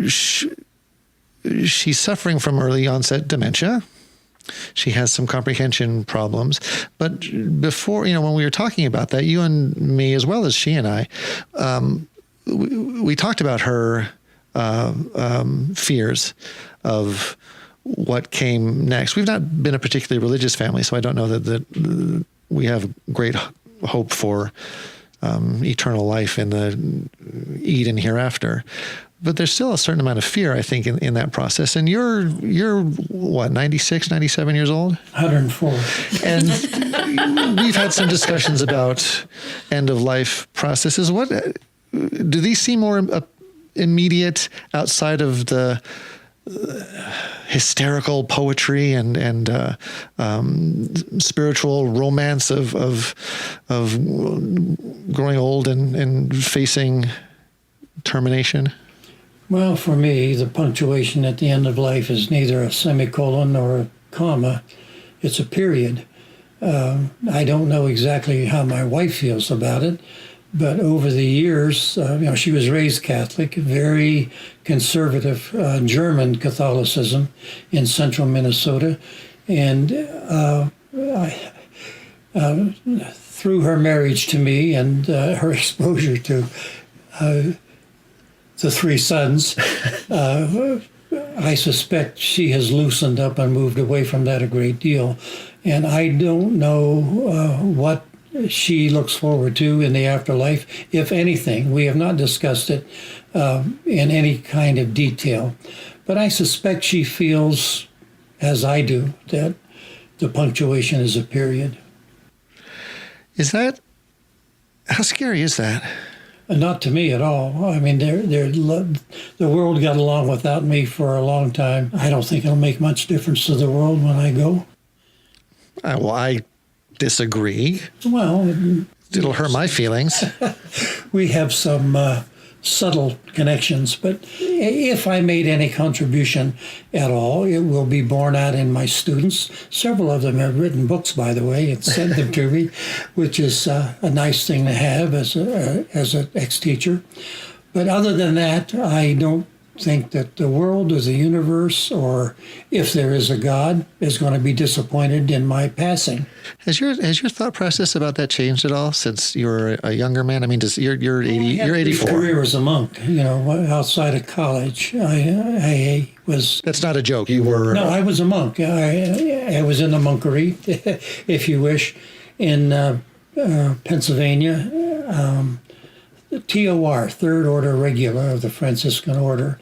she's suffering from early onset dementia. She has some comprehension problems. But before, when we were talking about that, you and me, as well as she and I, we talked about her fears of what came next. We've not been a particularly religious family, so I don't know that we have great hope for eternal life in the Eden hereafter. But there's still a certain amount of fear, I think, in that process. And you're what, 96, 97 years old? 104. And we've had some discussions about end-of-life processes. What do these seem more immediate outside of the hysterical poetry and spiritual romance of growing old and facing termination? Well, for me, the punctuation at the end of life is neither a semicolon nor a comma. It's a period. I don't know exactly how my wife feels about it, but over the years, she was raised Catholic, very conservative German Catholicism in central Minnesota. And through her marriage to me and her exposure to the three sons, I suspect she has loosened up and moved away from that a great deal. And I don't know what she looks forward to in the afterlife, if anything. We have not discussed it in any kind of detail. But I suspect she feels, as I do, that the punctuation is a period. How scary is that? Not to me at all. I mean, the world got along without me for a long time. I don't think it'll make much difference to the world when I go. Well, I disagree. Well, it'll hurt my feelings. We have some subtle connections, but if I made any contribution at all, it will be borne out in my students. Several of them have written books, by the way, and sent them to me, which is a nice thing to have as an ex-teacher. But other than that, I don't think that the world or the universe, or if there is a God, is going to be disappointed in my passing. Has your thought process about that changed at all since you were a younger man? I mean, you're 80, you're 84. My career as a monk, outside of college, I was. That's not a joke. You were. No, I was a monk. I was in the monkery, if you wish, in Pennsylvania. TOR, Third Order Regular of the Franciscan Order,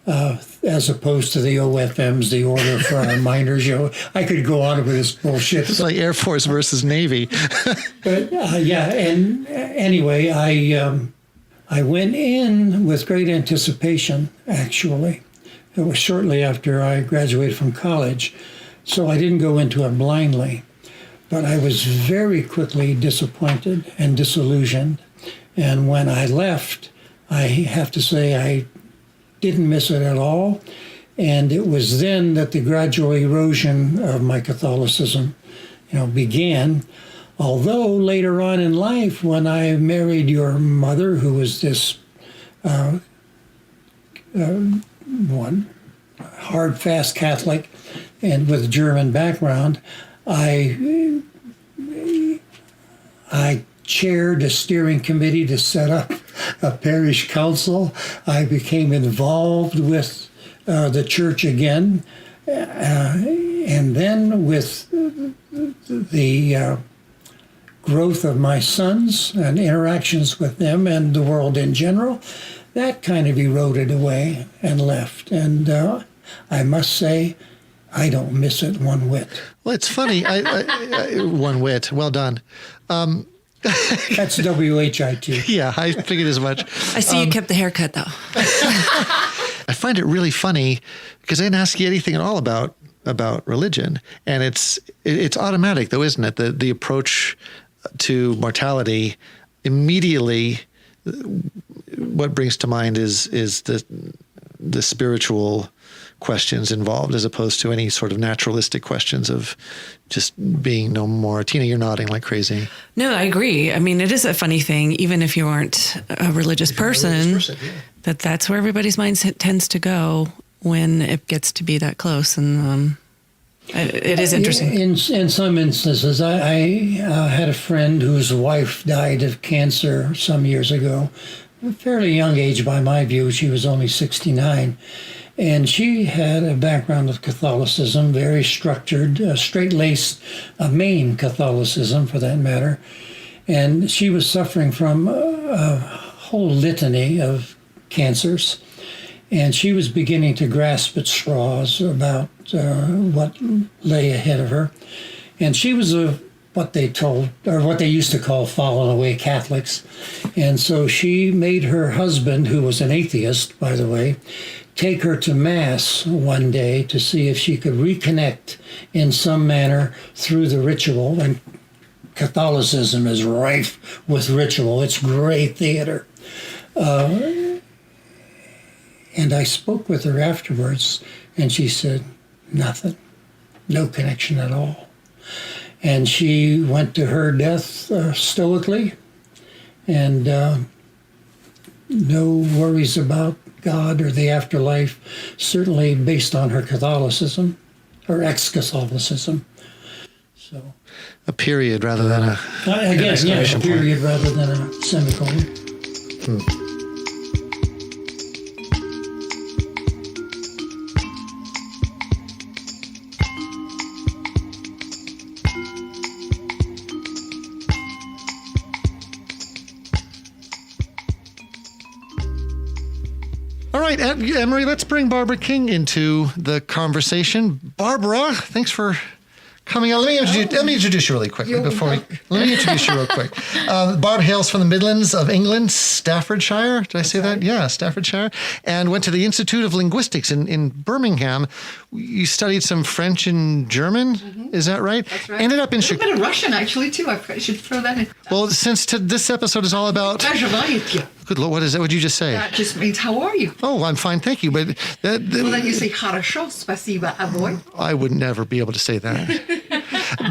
as opposed to the OFMs, the Order for our Minors. I could go on with this bullshit. It's like Air Force versus Navy. But and anyway, I went in with great anticipation, actually. It was shortly after I graduated from college, so I didn't go into it blindly. But I was very quickly disappointed and disillusioned. And when I left, I have to say I didn't miss it at all. And it was then that the gradual erosion of my Catholicism, began. Although later on in life, when I married your mother, who was this one hard, fast Catholic and with German background, I chaired a steering committee to set up a parish council. I became involved with the church again, and then with the growth of my sons and interactions with them and the world in general, that kind of eroded away and left. And I must say, I don't miss it one whit. Well, it's funny. I one whit. Well done. That's WHIT. Yeah, I figured as much. I see you kept the haircut, though. I find it really funny because I didn't ask you anything at all about religion, and it's automatic, though, isn't it? The approach to mortality immediately. What brings to mind is the spiritual questions involved, as opposed to any sort of naturalistic questions of just being no more. Tina, you're nodding like crazy. No, I agree. I mean, it is a funny thing, even if you aren't a religious person, that's where everybody's mind tends to go when it gets to be that close. And it is interesting. In some instances, I had a friend whose wife died of cancer some years ago, a fairly young age by my view. She was only 69. And she had a background of Catholicism, very structured, straight-laced, Maine Catholicism for that matter. And she was suffering from a whole litany of cancers. And she was beginning to grasp at straws about what lay ahead of her. And she was what they used to call fallen away Catholics. And so she made her husband, who was an atheist, by the way, take her to Mass one day to see if she could reconnect in some manner through the ritual. And Catholicism is rife with ritual. It's great theater. And I spoke with her afterwards, and she said, nothing, no connection at all. And she went to her death stoically, and no worries about God or the afterlife, certainly based on her Catholicism, her ex-Catholicism. So, A period rather than a a period rather than a semicolon. All right, Emery, let's bring Barbara King into the conversation. Barbara, thanks for coming on. Let me introduce you really quickly Let me introduce you real quick. Barb hails from the Midlands of England, Staffordshire. Did I say that? Yeah, Staffordshire. And went to the Institute of Linguistics in Birmingham. You studied some French and German. Mm-hmm. Is that right? That's right. Ended up in Chicago. A bit of Russian, actually, too. I should throw that in. Well, since this episode is all about... Good Lord, what is that? What did you just say? That just means, how are you? Oh, I'm fine, thank you. But well, then you say, хорошо, спасибо, а вы? I would never be able to say that.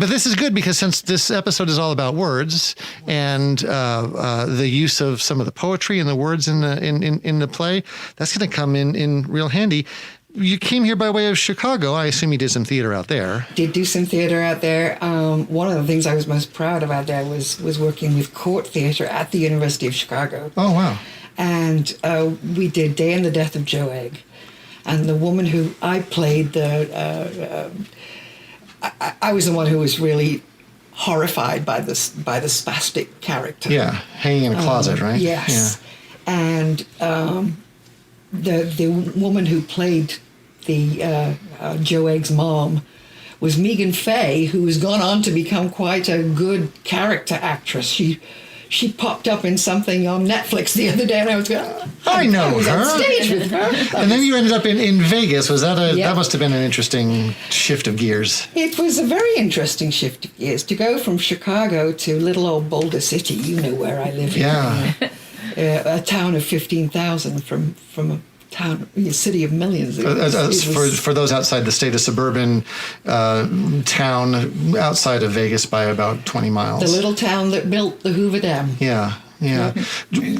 But this is good because since this episode is all about words and the use of some of the poetry and the words in the play, that's going to come in real handy. You came here by way of Chicago. I assume you did some theater out there. Did do some theater out there. One of the things I was most proud of out there was working with court theater at the University of Chicago. Oh, wow. And we did Day and the Death of Joe Egg. And the woman who I played, I was the one who was really horrified by the spastic character. Yeah, hanging in a closet, right? Yes. Yeah. And the woman who played the Joe Egg's mom was Megan Fay, who has gone on to become quite a good character actress. She popped up in something on Netflix the other day, and I was going, I know was her. on stage with her. And then you ended up in Vegas. Was that that must have been an interesting shift of gears? It was a very interesting shift of gears to go from Chicago to little old Boulder City. You know where I live. Yeah. A town of 15,000 from city of millions. It was, for those outside the state, a suburban town outside of Vegas by about 20 miles. the little town that built the Hoover Dam. Yeah. Yeah.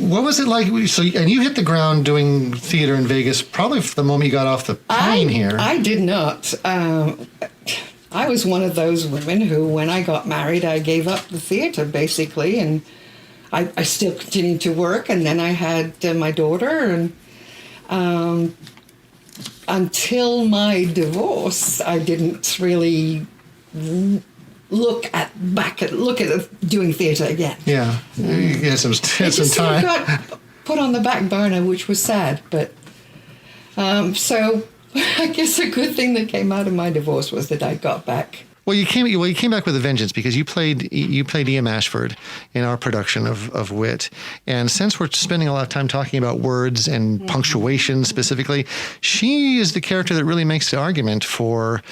What was it like? So, and you hit the ground doing theater in Vegas probably from the moment you got off the plane here. I did not. I was one of those women who, when I got married, I gave up the theater basically, and I still continued to work. And then I had my daughter, and until my divorce, I didn't really look at doing theater again. Yeah, you had some time. Sort of got put on the back burner, which was sad. But so I guess a good thing that came out of my divorce was that I got back. Well, you came back with a vengeance because you played E.M. Ashford in our production of Wit. And since we're spending a lot of time talking about words and punctuation specifically, she is the character that really makes the argument for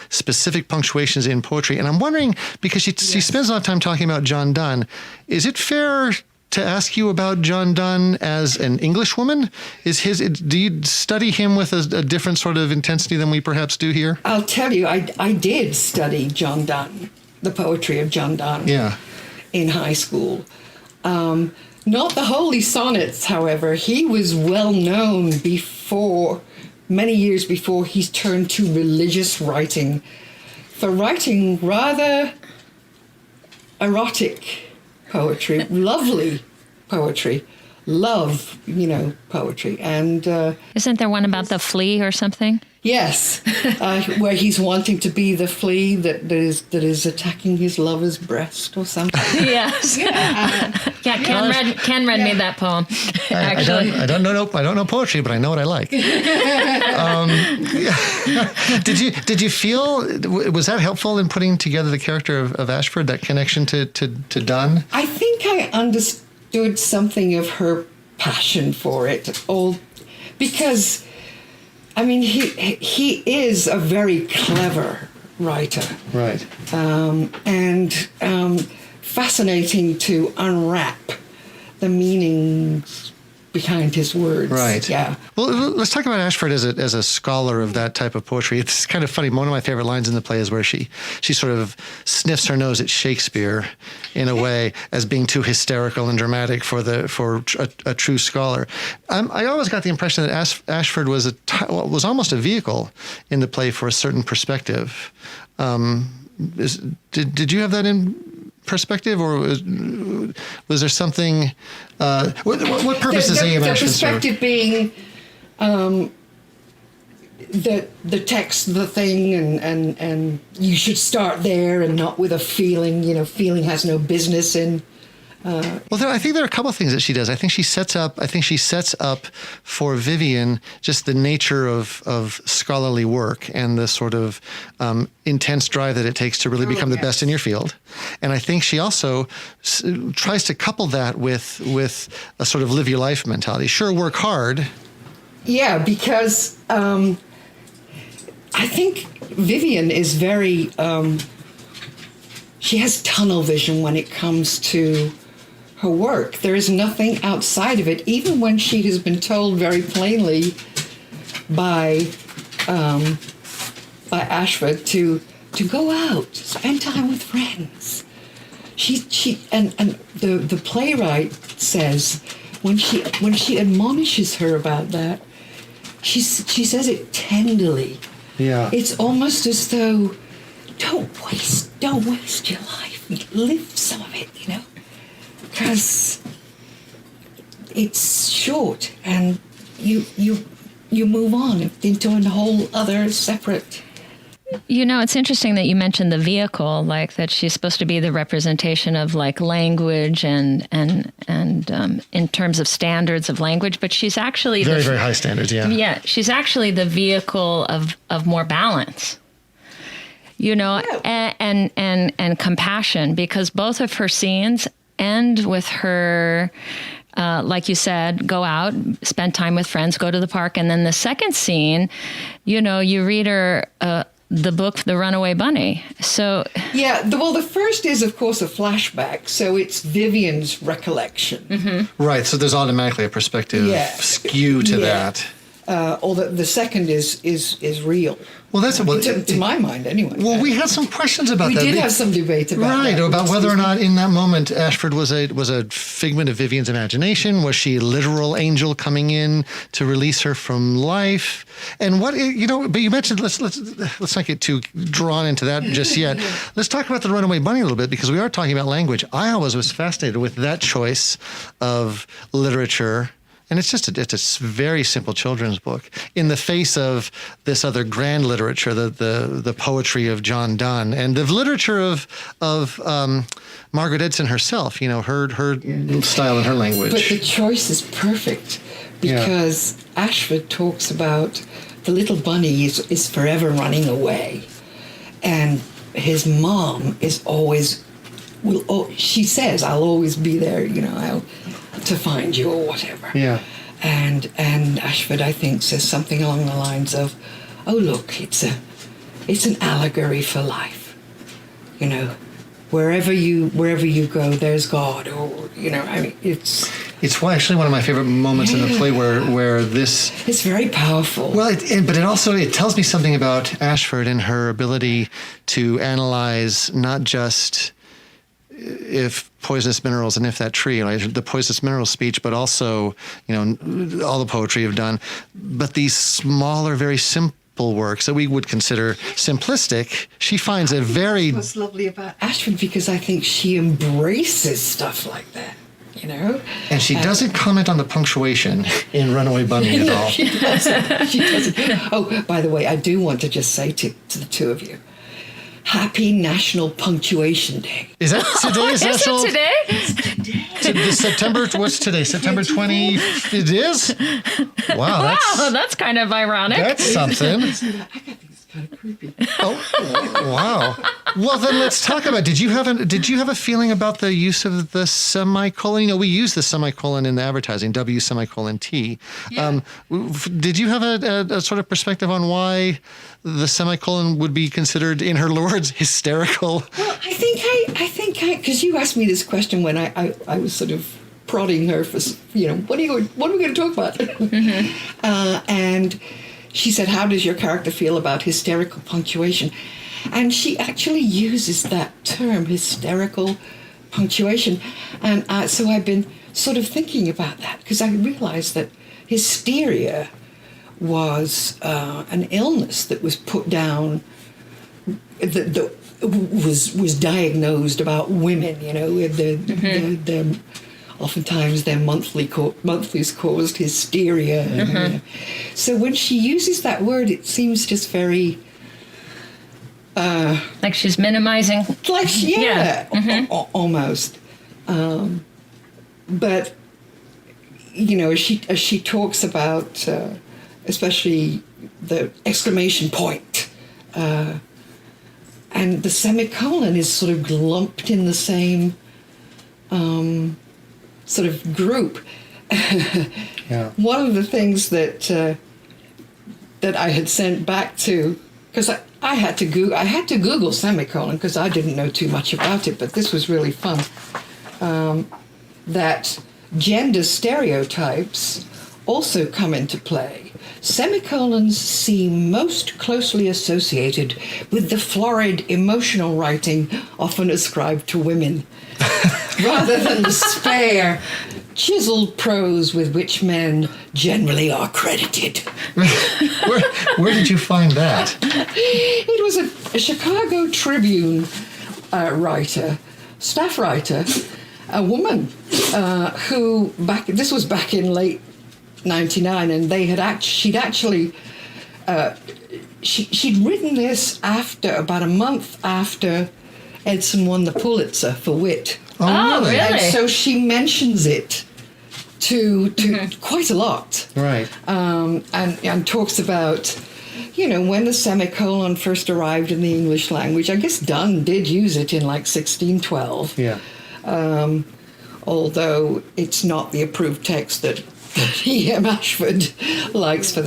specific punctuations in poetry. And I'm wondering, because she spends a lot of time talking about John Donne, is it fair to ask you about John Donne as an Englishwoman? Do you study him with a different sort of intensity than we perhaps do here? I'll tell you, I did study John Donne, the poetry of John Donne, in high school. Not the holy sonnets, however. He was well known many years before he turned to religious writing, for writing rather erotic poetry, lovely poetry, poetry. And Isn't there one about the flea or something? yes, where he's wanting to be the flea that is attacking his lover's breast or something. Yes. Ken read me that poem. Actually, I don't know poetry, but I know what I like. Did you feel, was that helpful in putting together the character of Ashford, that connection to Donne? I think I understood something of her passion for it, because I mean, he is a very clever writer. Right. And fascinating to unwrap the meanings behind his words. Right. Yeah. Well, let's talk about Ashford as a scholar of that type of poetry. It's kind of funny. One of my favorite lines in the play is where she sort of sniffs her nose at Shakespeare in a way as being too hysterical and dramatic for a true scholar. I always got the impression that Ashford was almost a vehicle in the play for a certain perspective. Did you have that in perspective, or was there something? What purpose does E.M. Ashford serve? The perspective being the text, the thing, and you should start there and not with a feeling. Feeling has no business in. Well, I think there are a couple of things that she does. I think she sets up for Vivian just the nature of scholarly work and the sort of intense drive that it takes to really become the best in your field. And I think she also tries to couple that with a sort of live your life mentality. Sure, work hard. Yeah, because I think Vivian is very. She has tunnel vision when it comes to her work. There is nothing outside of it, even when she has been told very plainly by Ashford to go out, spend time with friends. And the playwright says when she admonishes her about that, she says it tenderly. Yeah. It's almost as though don't waste your life. Live some of it, because it's short, and you move on into a whole other separate. It's interesting that you mentioned the vehicle, like that she's supposed to be the representation of like language and in terms of standards of language, but she's actually very, very high standards. Yeah. Yeah, she's actually the vehicle of more balance. And compassion, because both of her scenes end with her, like you said, go out, spend time with friends, go to the park. And then the second scene, you read her the book, The Runaway Bunny. So yeah, the first is, of course, a flashback. So it's Vivian's recollection. Mm-hmm. Right. So there's automatically a perspective skew to that. although the second is real. Well, that's to my mind, anyway. Well, we had some questions about we that. We did have some debate about that. Right, about whether or not in that moment Ashford was a figment of Vivian's imagination. Was she a literal angel coming in to release her from life? And what, but you mentioned, let's not get too drawn into that just yet. Let's talk about the Runaway Bunny a little bit, because we are talking about language. I always was fascinated with that choice of literature. And it's a very simple children's book in the face of this other grand literature, the poetry of John Donne, and the literature of Margaret Edson herself. Her style and her language. But the choice is perfect, because Ashford talks about the little bunny is forever running away, and his mom is always she says, "I'll always be there, to find you," or whatever. Yeah. And Ashford, I think, says something along the lines of, "Oh, look, it's an allegory for life. Wherever you go, there's God." Or It's actually one of my favorite moments in the play where this. It's very powerful. Well, but it also tells me something about Ashford and her ability to analyze not just if poisonous minerals and if that tree, the poisonous minerals speech, but also, all the poetry of Donne, but these smaller, very simple works that we would consider simplistic, she finds a very... What's lovely about Ashford, because I think she embraces stuff like that, And she doesn't comment on the punctuation in Runaway Bunny at all. She doesn't. Oh, by the way, I do want to just say to the two of you, Happy National Punctuation Day. Is that today? Is it today? It's today. September, what's today? September 20, it is? Wow, that's kind of ironic. That's something. I think it's kind of creepy. Oh, wow. Well, then let's talk about, did you have a feeling about the use of the semicolon? We use the semicolon in the advertising, W semicolon T. Yeah. Did you have a sort of perspective on why the semicolon would be considered, in her words, hysterical? Well, I think because you asked me this question when I was sort of prodding her for, what are we going to talk about? Mm-hmm. And she said, "How does your character feel about hysterical punctuation?" And she actually uses that term, hysterical punctuation. And so I've been sort of thinking about that, because I realized that hysteria was an illness that was put down, that was diagnosed about women, oftentimes their monthlies caused hysteria. Mm-hmm. So when she uses that word, it seems just very... like she's minimizing. Almost. But as she talks about, especially the exclamation point, and the semicolon is sort of lumped in the same sort of group. Yeah. One of the things that I had sent back to, because I had to Google semicolon because I didn't know too much about it, but this was really fun. That gender stereotypes also come into play. Semicolons seem most closely associated with the florid emotional writing often ascribed to women, rather than the spare, chiseled prose with which men generally are credited. Where did you find that? It was a Chicago Tribune writer, staff writer, a woman who this was back in late '99, and she'd written this about a month after Edson won the Pulitzer for wit. Oh, really? And so she mentions it to quite a lot. Right. And talks about, when the semicolon first arrived in the English language. I guess Donne did use it in 1612. Yeah. Although it's not the approved text that E.M. Ashford likes for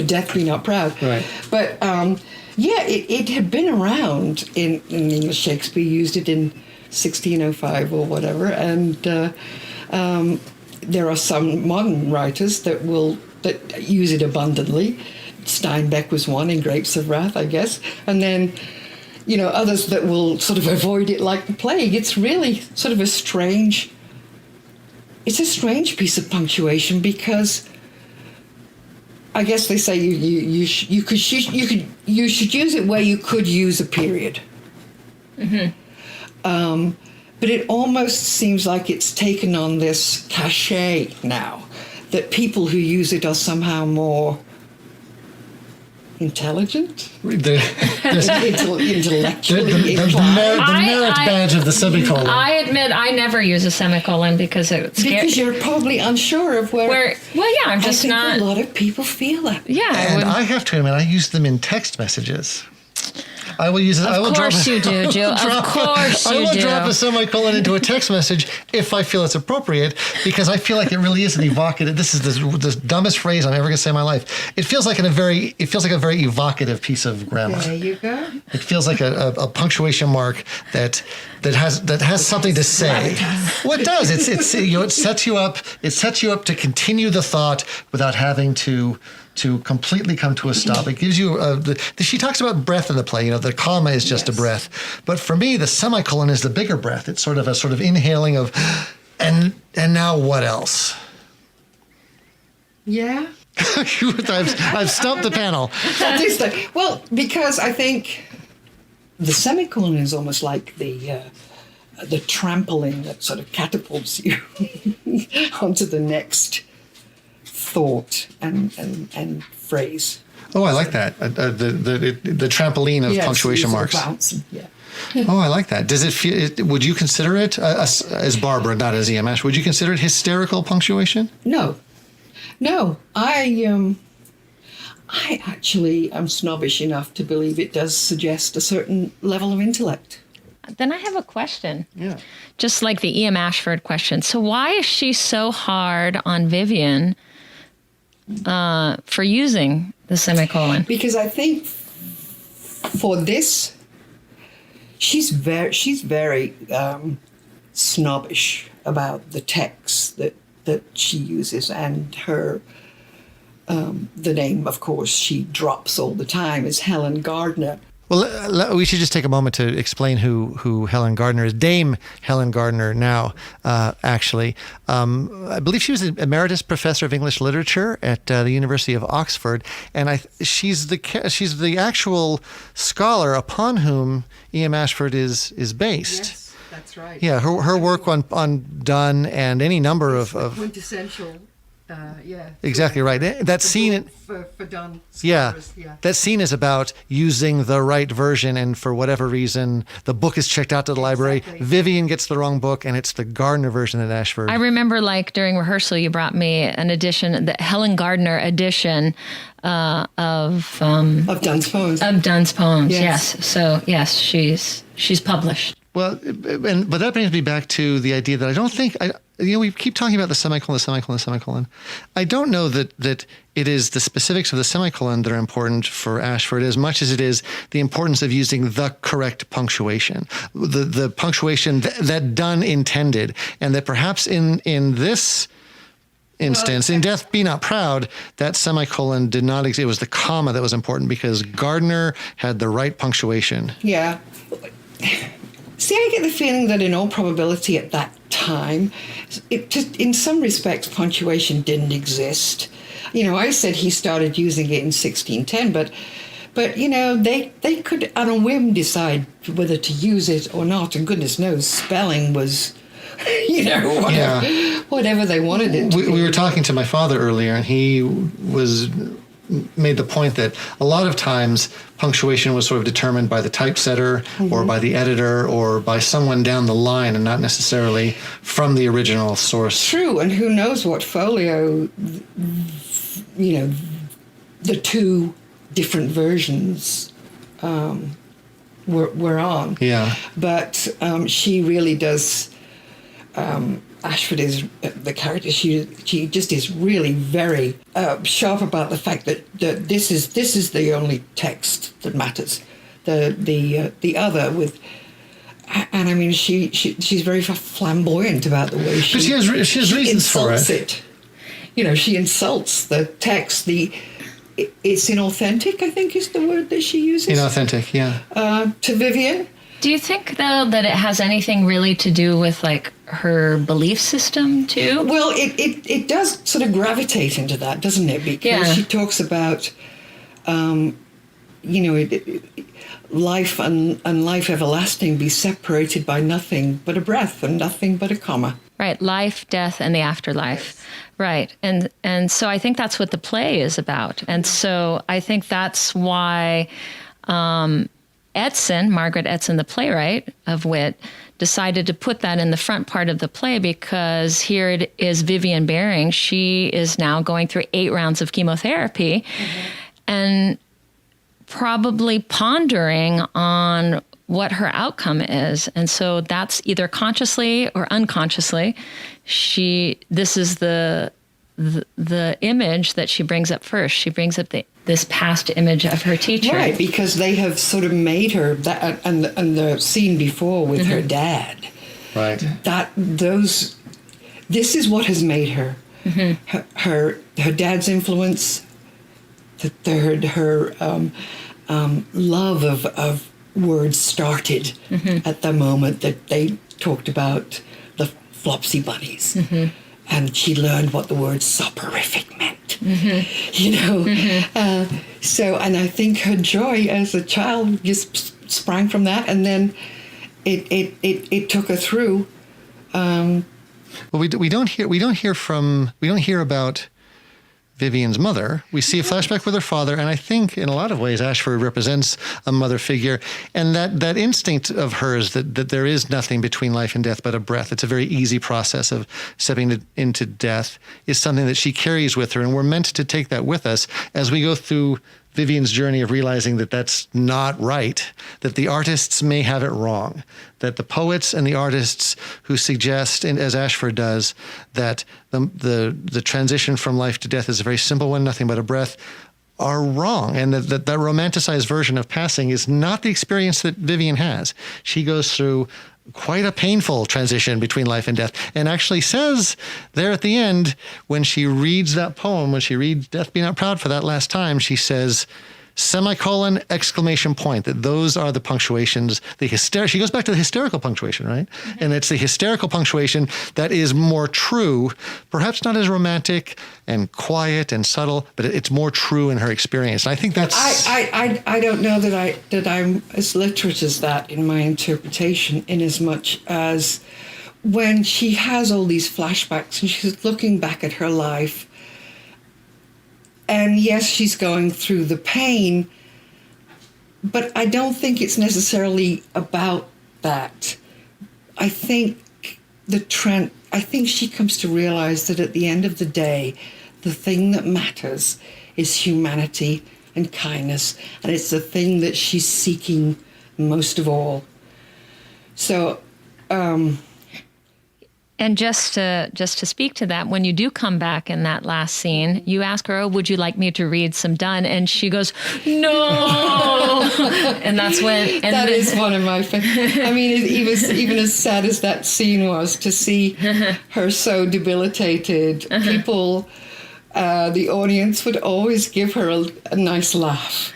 Death Be Not Proud. Right. But it had been around in English. Shakespeare used it in 1605 or whatever, and there are some modern writers that will that use it abundantly. Steinbeck was one in Grapes of Wrath, I guess. And then, others that will sort of avoid it like the plague. It's really sort of a strange piece of punctuation, because I guess they say you should use it where you could use a period. Mm-hmm. But it almost seems like it's taken on this cachet now, that people who use it are somehow more intelligent, intellectually the merit badge of the semicolon. I admit I never use a semicolon because it's scary. Because you're probably unsure of where. Well, yeah, I'm just not. I think a lot of people feel that. Yeah, and I have to admit, I use them in text messages. I will use it. Of course you do, Jill. Of course you do. I will drop a semicolon into a text message if I feel it's appropriate, because I feel like it really is an evocative. This is the dumbest phrase I'm ever going to say in my life. It feels like a very evocative piece of grammar. There you go. It feels like a punctuation mark that has something to say. Well, it does. It sets you up. It sets you up to continue the thought without having to completely come to a stop. It gives you she talks about breath in the play. The comma is just a breath, but for me the semicolon is the bigger breath. It's sort of inhaling of and now what else? Yeah. I've stumped the panel. Well, because I think the semicolon is almost like the trampoline that sort of catapults you onto the next thought and phrase. Oh, I like that. The trampoline of punctuation marks. Bouncing, yeah. Oh, I like that. Does it feel? Would you consider it as Barbara, not as EMS? Would you consider it hysterical punctuation? No. I actually am snobbish enough to believe it does suggest a certain level of intellect. Then I have a question. Yeah. Just like the E.M. Ashford question. So why is she so hard on Vivian for using the semicolon? Because I think for this, she's very snobbish about the text that she uses, and her the name, of course, she drops all the time is Helen Gardner. Well, we should just take a moment to explain who Helen Gardner is. Dame Helen Gardner now, actually. I believe she was an emeritus professor of English literature at the University of Oxford, and she's the actual scholar upon whom E.M. Ashford is based. Yes, that's right. Yeah, her work on Donne and any number of quintessential. Exactly right. That scene for Donne. Yeah, that scene is about using the right version, and for whatever reason, the book is checked out to the library. Exactly. Vivian gets the wrong book, and it's the Gardner version that Ashford. I remember, during rehearsal, you brought me an edition, the Helen Gardner edition of Donne's poems. Of Donne's poems. Yes. Yes. So yes, she's published. Well, but that brings me back to the idea that I don't think we keep talking about the semicolon. I don't know that it is the specifics of the semicolon that are important for Ashford as much as it is the importance of using the correct punctuation, the punctuation that Donne intended, and that perhaps in this instance, in Death Be Not Proud, that semicolon did not exist. It was the comma that was important because Gardner had the right punctuation. Yeah. See, I get the feeling that in all probability at that time, it just, in some respects, punctuation didn't exist. I said he started using it in 1610, but they could, on a whim, decide whether to use it or not. And goodness knows, spelling was, whatever they wanted it to be. We were talking to my father earlier, and he made the point that a lot of times punctuation was sort of determined by the typesetter or by the editor or by someone down the line and not necessarily from the original source. True, and who knows what folio, the two different versions were on. Yeah. But she really does... Ashford is the character. She just is really very sharp about the fact that this is the only text that matters. The other with, and I mean she's very flamboyant about the way she has reasons for it. she insults the text. It's inauthentic, I think is the word that she uses. Inauthentic, yeah. To Vivian. Do you think, though, that it has anything really to do with, like, her belief system, too? Well, it does sort of gravitate into that, doesn't it? Because she talks about, life and life everlasting be separated by nothing but a breath and nothing but a comma. Right, life, death, and the afterlife. Right, and so I think that's what the play is about. And so I think that's why Edson, Margaret Edson, the playwright of Wit, decided to put that in the front part of the play, because here it is Vivian Baring. She is now going through 8 rounds of chemotherapy and probably pondering on what her outcome is. And so that's either consciously or unconsciously. This is the image that she brings up first. She brings up this past image of her teacher. Right, because they have sort of made her, that, and the scene before with her dad. Right. This is what has made her. Her dad's influence, her love of words started at the moment that they talked about the Flopsy bunnies. And she learned what the word soporific meant, So, and I think her joy as a child just sprang from that, and then it took her through. Well, we don't hear about Vivian's mother. We see a flashback with her father, and I think in a lot of ways Ashford represents a mother figure, and that instinct of hers that there is nothing between life and death but a breath. It's a very easy process of stepping into death is something that she carries with her, and we're meant to take that with us as we go through Vivian's journey of realizing that that's not right, that the artists may have it wrong, that the poets and the artists who suggest, and as Ashford does, that the transition from life to death is a very simple one, nothing but a breath, are wrong. And that romanticized version of passing is not the experience that Vivian has. She goes through quite a painful transition between life and death, and actually says there at the end, when she reads that poem, when she reads Death Be Not Proud for that last time, she says, semicolon, exclamation point, that those are the punctuations, she goes back to the hysterical punctuation, right? And it's the hysterical punctuation that is more true, perhaps not as romantic and quiet and subtle, but it's more true in her experience. And I think that's... I don't know that I'm as literate as that in my interpretation, in as much as when she has all these flashbacks and she's looking back at her life, and yes, she's going through the pain, but I don't think it's necessarily about that. I think she comes to realize that at the end of the day, the thing that matters is humanity and kindness, and it's the thing that she's seeking most of all. So, and just to speak to that, when you do come back in that last scene, you ask her, "Oh, would you like me to read some Donne?" And she goes, "No." And that's when... And that is one of my favorites. I mean, even as sad as that scene was, to see her so debilitated, people... the audience would always give her a nice laugh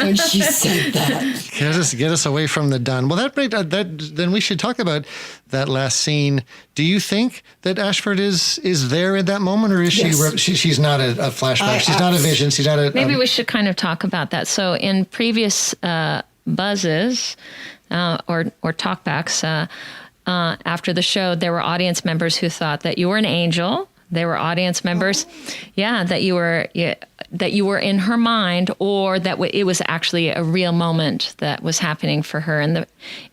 when she said that. Get us away from the Donne. Well, then we should talk about that last scene. Do you think that Ashford is there at that moment, or is she's not a flashback? She's not a vision. She's not a... Maybe we should kind of talk about that. So in previous buzzes or talkbacks after the show, there were audience members who thought that you were an angel. There were audience members, that you were in her mind, or that it was actually a real moment that was happening for her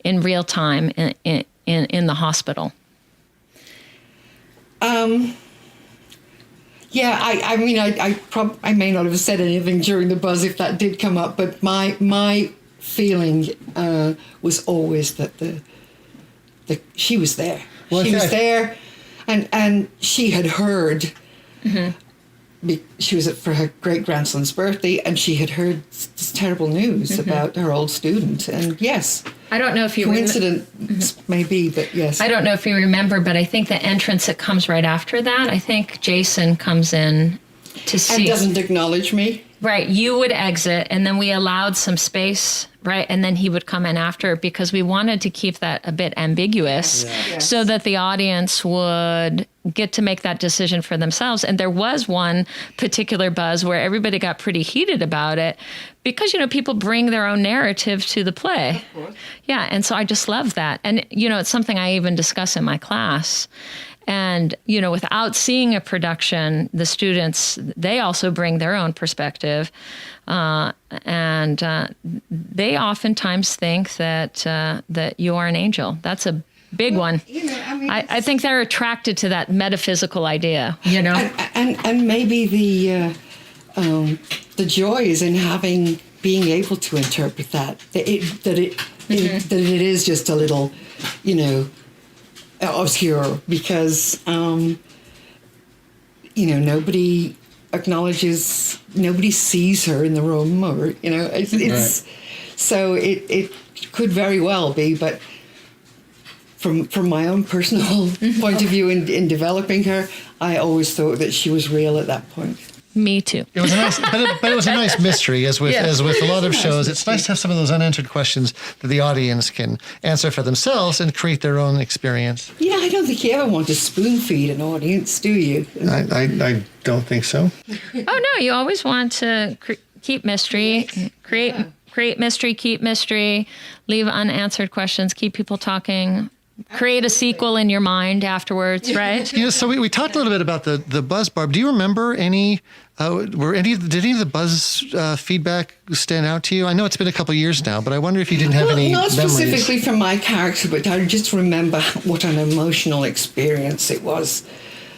in real time in the hospital. I mean, I may not have said anything during the buzz if that did come up, but my feeling was always that she was there. Well, she was there. And she had heard she was for her great-grandson's birthday, and she had heard this terrible news about her old student. And yes, I don't know if you coincidence maybe, but yes. I don't know if you remember, but I think the entrance that comes right after that, I think Jason comes in to see. And doesn't acknowledge me. Right, you would exit, and then we allowed some space, right, and then he would come in after, because we wanted to keep that a bit ambiguous, so that the audience would get to make that decision for themselves. And there was one particular buzz where everybody got pretty heated about it, because, people bring their own narrative to the play. Of course. Yeah, and so I just love that. And, it's something I even discuss in my class. And, without seeing a production, the students, they also bring their own perspective. And they oftentimes think that you are an angel. That's a big one. I think they're attracted to that metaphysical idea, And maybe the joy is in being able to interpret that it is just a little, obscure, because nobody acknowledges, nobody sees her in the room, or it's so it could very well be, but from my own personal point of view in developing her, I always thought that she was real at that point. Me too. It was a nice, but it was a nice mystery, as with a lot of shows. It's nice to have some of those unanswered questions that the audience can answer for themselves and create their own experience. Yeah, I don't think you ever want to spoon feed an audience, do you? I don't think so. Oh no, you always want to keep mystery, create mystery, keep mystery, leave unanswered questions, keep people talking. Create a sequel in your mind afterwards, right? So we talked a little bit about the buzz, Barb. Do you remember did any of the buzz feedback stand out to you? I know it's been a couple of years now, but I wonder if you didn't have any not memories. Specifically from my character, but I just remember what an emotional experience it was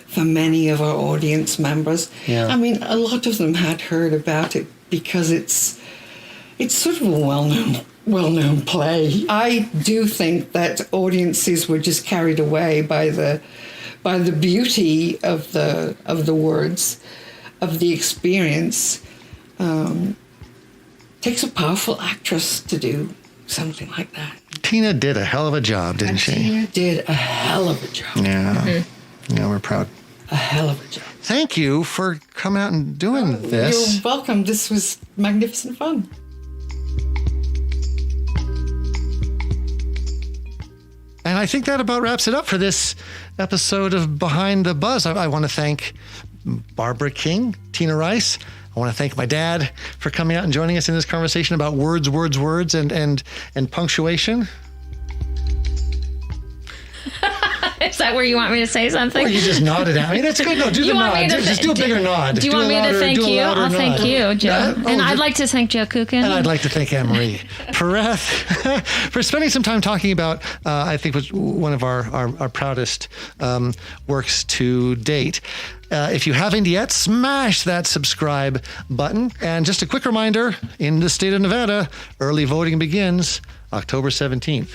for many of our audience members. Yeah. I mean, a lot of them had heard about it because it's sort of a well-known play. I do think that audiences were just carried away by the beauty of the words, of the experience. Takes a powerful actress to do something like that. Tina did a hell of a job, didn't she? Tina did a hell of a job. Yeah. Yeah, we're proud. A hell of a job. Thank you for coming out and doing this. You're welcome. This was magnificent fun. And I think that about wraps it up for this episode of Behind the Buzz. I want to thank Barbara King, Tina Rice. I want to thank my dad for coming out and joining us in this conversation about words, and punctuation. Is that where you want me to say something? Or you just nodded at me. That's good. No, do the nod. Just do a bigger nod. Do you want me to thank you? I'll thank you, Joe. And I'd like to thank Joe Kucan. And I'd like to thank Anne-Marie Pereth for spending some time talking about, I think, was one of our proudest works to date. If you haven't yet, smash that subscribe button. And just a quick reminder, in the state of Nevada, early voting begins October 17th.